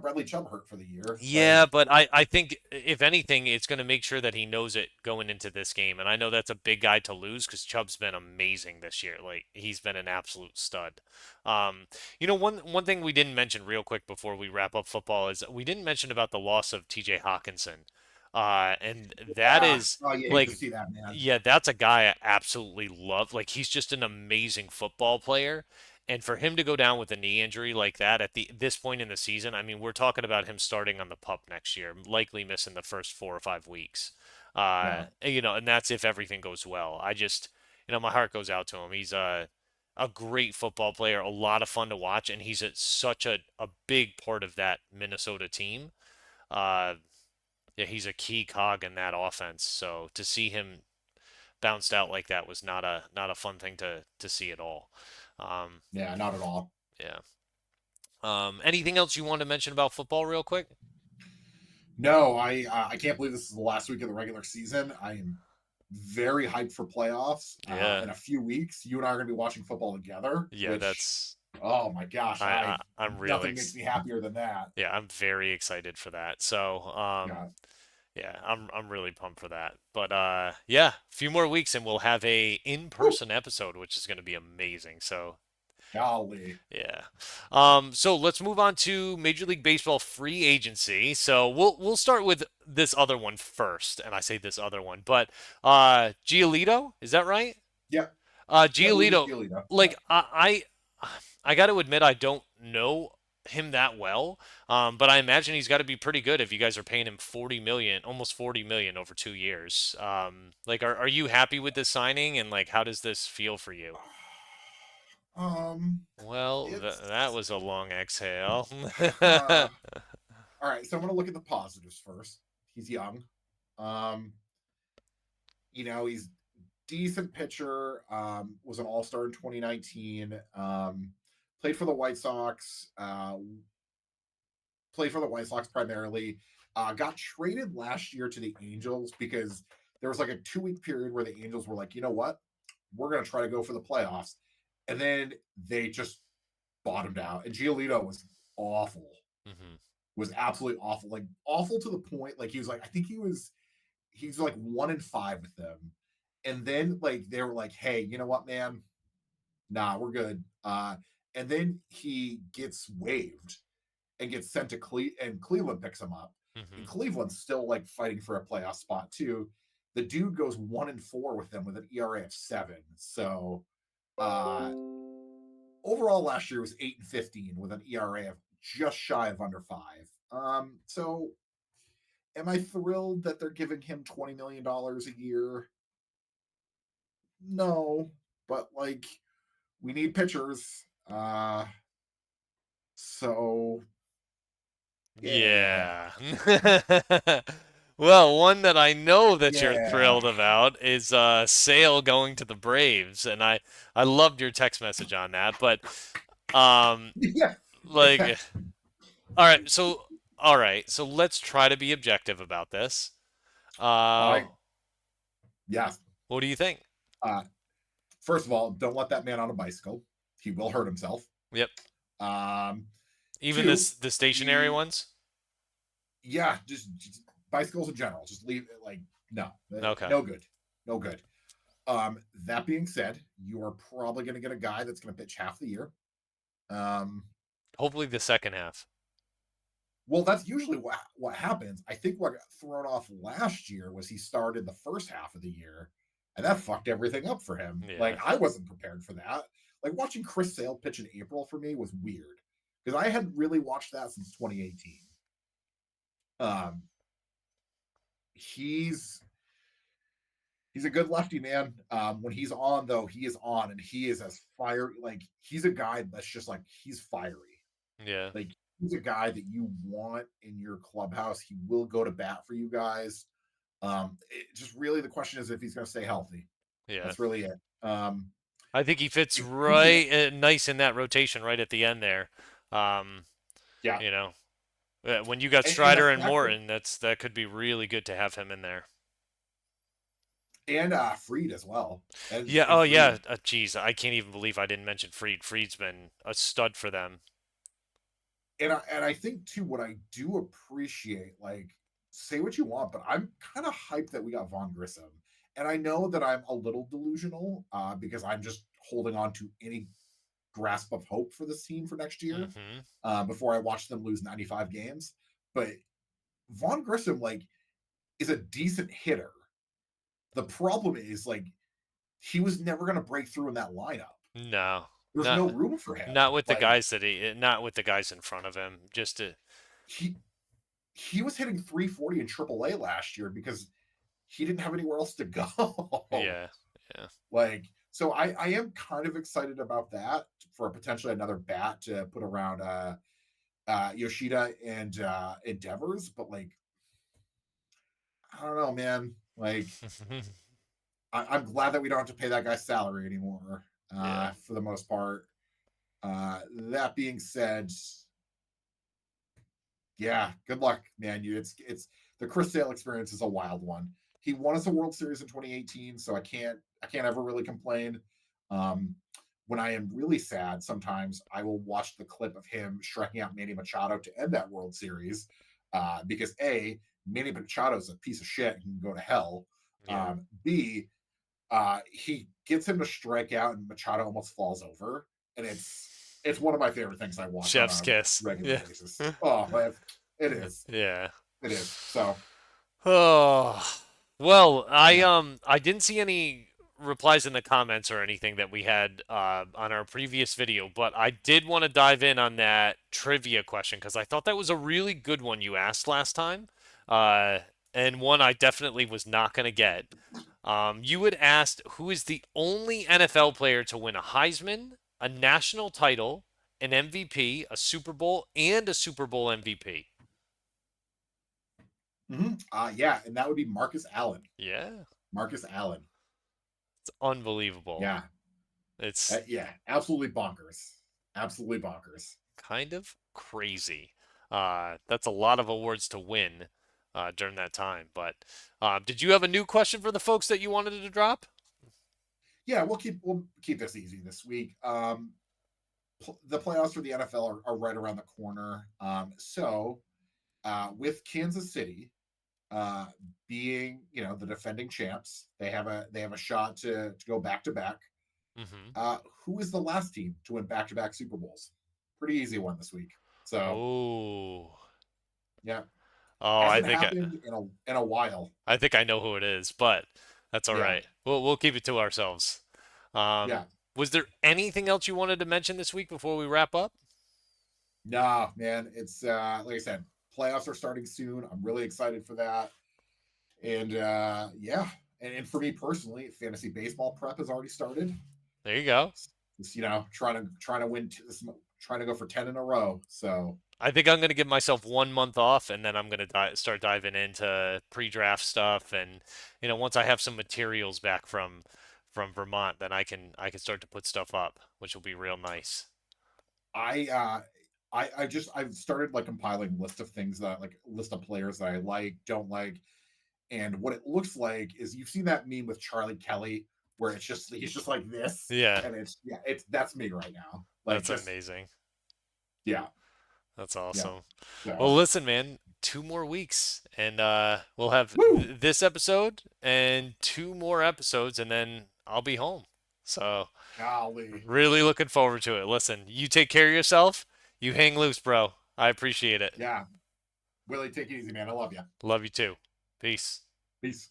B: Bradley Chubb hurt for the year.
A: Yeah,
B: Like,
A: but I think if anything, it's going to make sure that he knows it going into this game. And I know that's a big guy to lose because Chubb's been amazing this year. Like he's been an absolute stud. Um, one thing we didn't mention real quick before we wrap up football is we didn't mention about the loss of T.J. Hawkinson. And that
B: yeah,
A: is
B: oh, you hate to
A: like,
B: see that, man.
A: yeah, that's a guy I absolutely love. Like he's just an amazing football player. And for him to go down with a knee injury like that at this point in the season, I mean, we're talking about him starting on the pup next year, likely missing the first 4 or 5 weeks.
B: Yeah,
A: And that's if everything goes well. My heart goes out to him. He's a great football player, a lot of fun to watch, and he's such a big part of that Minnesota team. Uh, yeah, he's a key cog in that offense. So to see him bounced out like that was not a fun thing to see at all. Um,
B: yeah, not at all.
A: yeah. Anything else you want to mention about football, real quick?
B: No, I can't believe this is the last week of the regular season. I am very hyped for playoffs.
A: Yeah,
B: In a few weeks, you and I are going to be watching football together.
A: yeah.
B: Which,
A: That's
B: oh my gosh,
A: I'm really
B: nothing makes me happier than that.
A: yeah. I'm very excited for that. So
B: Yeah,
A: yeah, I'm really pumped for that. But yeah, a few more weeks and we'll have a
B: woo,
A: in-person episode, which is going to be amazing. So
B: golly.
A: yeah. So let's move on to Major League Baseball free agency. So we'll start with this other one first, and I say this other one, but Giolito, is that right?
B: Yep, yeah, Lucas
A: Giolito,
B: Giolito.
A: like
B: Yep.
A: I got to admit I don't know him that well, but I imagine he's got to be pretty good if you guys are paying him 40 million, almost 40 million over 2 years. Like, are you happy with this signing, and like, how does this feel for you?
B: Um,
A: Well, that
B: it's
A: was a long exhale.
B: all right. So I'm going to look at the positives first. He's young. Um, he's decent pitcher. Was an All Star in 2019. Played for the White Sox. Played for the White Sox primarily. Got traded last year to the Angels because there was like a 2 week period where the Angels were like, you know what, we're going to try to go for the playoffs, and then they just bottomed out. And Giolito was awful.
A: Hmm.
B: Was absolutely awful. Like awful to the point. Like he was like, I think he's like 1-5 with them. And then like they were like, hey, you know what, man? Nah, we're good. And then he gets waived and gets sent to and Cleveland picks him up. And
A: Hmm.
B: Cleveland's still like fighting for a playoff spot too. The dude goes 1-4 with them with an ERA of 7. So uh overall last year was 8-15 with an ERA of just shy of under 5. So am I thrilled that they're giving him $20 million a year? No, but like we need pitchers. So Yeah.
A: Yeah. Well, one that I know that you're
B: Yeah.
A: thrilled about is Sale going to the Braves, and I loved your text message on that. But um,
B: Yeah.
A: like, all right, so let's try to be objective about this.
B: All
A: Uh,
B: right. Yes.
A: what do you think?
B: Uh, First of all, don't let that man on a bicycle. He will hurt himself.
A: Yep.
B: Um,
A: Even
B: Two,
A: the stationary
B: he,
A: ones.
B: yeah, just bicycles in general. Just leave it like no,
A: Okay.
B: no good, no good. That being said, you are probably going to get a guy that's going to pitch half the year. Um,
A: Hopefully the second half.
B: well, that's usually what happens. I think what got thrown off last year was he started the first half of the year, and that fucked everything up for him. Like
A: Yeah.
B: I wasn't prepared for that. Like watching Chris Sale pitch in April for me was weird because I hadn't really watched that since 2018. Um, he's he's a good lefty man. When he's on though, he is on, and he is as fiery. Like he's a guy that's just like he's fiery.
A: Yeah.
B: Like he's a guy that you want in your clubhouse. He will go to bat for you guys. Just really the question is if he's going to stay healthy.
A: Yeah.
B: That's really it.
A: I think he fits
B: If he's gonna,
A: right nice in that rotation right at the end there. Um,
B: yeah,
A: you know, when you got
B: and the
A: Strider and
B: fact that
A: Morton, that could be really good to have him in there.
B: and Freed as well,
A: Yeah.
B: and
A: Oh
B: Freed,
A: yeah. Geez, I can't even believe I didn't mention Freed. Freed's been a stud for them.
B: and I think too what I do appreciate, like say what you want, but I'm kind of hyped that we got Von Grissom, and I know that I'm a little delusional because I'm just holding on to any grasp of hope for this team for next year
A: Hmm.
B: before I watch them lose 95 games. But Von Grissom, like, is a decent hitter. The problem is, like, he was never going to break through in that lineup.
A: No,
B: There's no room for him.
A: not with the
B: Like,
A: guys not with the guys in front of him. Just to,
B: he he was hitting 340 in AAA last year because he didn't have anywhere else to go.
A: yeah, yeah.
B: Like, so I am kind of excited about that for potentially another bat to put around Yoshida and Devers, but like I don't know, man. Like I'm glad that we don't have to pay that guy's salary anymore.
A: Yeah.
B: For the most part. That being said, yeah, good luck, man. It's the Chris Sale experience is a wild one. He won us a World Series in 2018, so I can't ever really complain. Um, when I am really sad, sometimes I will watch the clip of him striking out Manny Machado to end that World Series because a Manny Machado is a piece of shit and can go to hell.
A: Yeah.
B: B he gets him to strike out and Machado almost falls over, and it's one of my favorite things I watch on
A: Chef's
B: a
A: kiss.
B: regular
A: Yeah.
B: basis. Oh, man, it is,
A: Yeah.
B: it is. So
A: Oh, well,
B: yeah,
A: I didn't see any replies in the comments or anything that we had on our previous video, but I did want to dive in on that trivia question because I thought that was a really good one you asked last time, uh, and one I definitely was not going to get. You had asked who is the only NFL player to win a Heisman, a national title, an MVP, a Super Bowl, and a Super Bowl MVP.
B: yeah, and that would be Marcus Allen.
A: Yeah,
B: Marcus Allen.
A: it's unbelievable.
B: Yeah,
A: It's
B: yeah, absolutely bonkers. Absolutely bonkers.
A: kind of crazy. That's a lot of awards to win during that time. But did you have a new question for the folks that you wanted to drop?
B: Yeah, we'll keep this easy this week. The playoffs for the NFL are right around the corner. With Kansas City uh, being the defending champs, they have a shot to go back to back.
A: Mm-hmm.
B: Who is the last team to win back to back Super Bowls? Pretty easy one this week. So
A: Oh,
B: yeah,
A: oh,
B: hasn't happened in a while.
A: I think I know who it is, but that's all
B: Yeah,
A: right. We'll keep it to ourselves.
B: yeah.
A: Was there anything else you wanted to mention this week before we wrap up?
B: Nah, man. It's like I said, playoffs are starting soon. I'm really excited for that. And yeah, and for me personally, fantasy baseball prep has already started.
A: There you go.
B: Just, trying to win, trying to go for 10 in a row. So
A: I think I'm going to give myself 1 month off, and then I'm going to start diving into pre-draft stuff. And once I have some materials back from Vermont, then I can start to put stuff up, which will be real nice.
B: I I've started like compiling list of things that like list of players that I like, don't like, and what it looks like is you've seen that meme with Charlie Kelly where he's just like this,
A: Yeah,
B: and it's that's me right now. Like
A: that's
B: just
A: amazing.
B: yeah,
A: That's
B: yeah.
A: awesome. Well,
B: So
A: listen, man, 2 more weeks, and we'll have
B: woo,
A: this episode and 2 more episodes, and then I'll be home. So,
B: golly,
A: really looking forward to it. Listen, you take care of yourself. You hang loose, bro. I appreciate it.
B: yeah. Willie, take it easy, man. I love you.
A: Love you too. Peace.
B: Peace.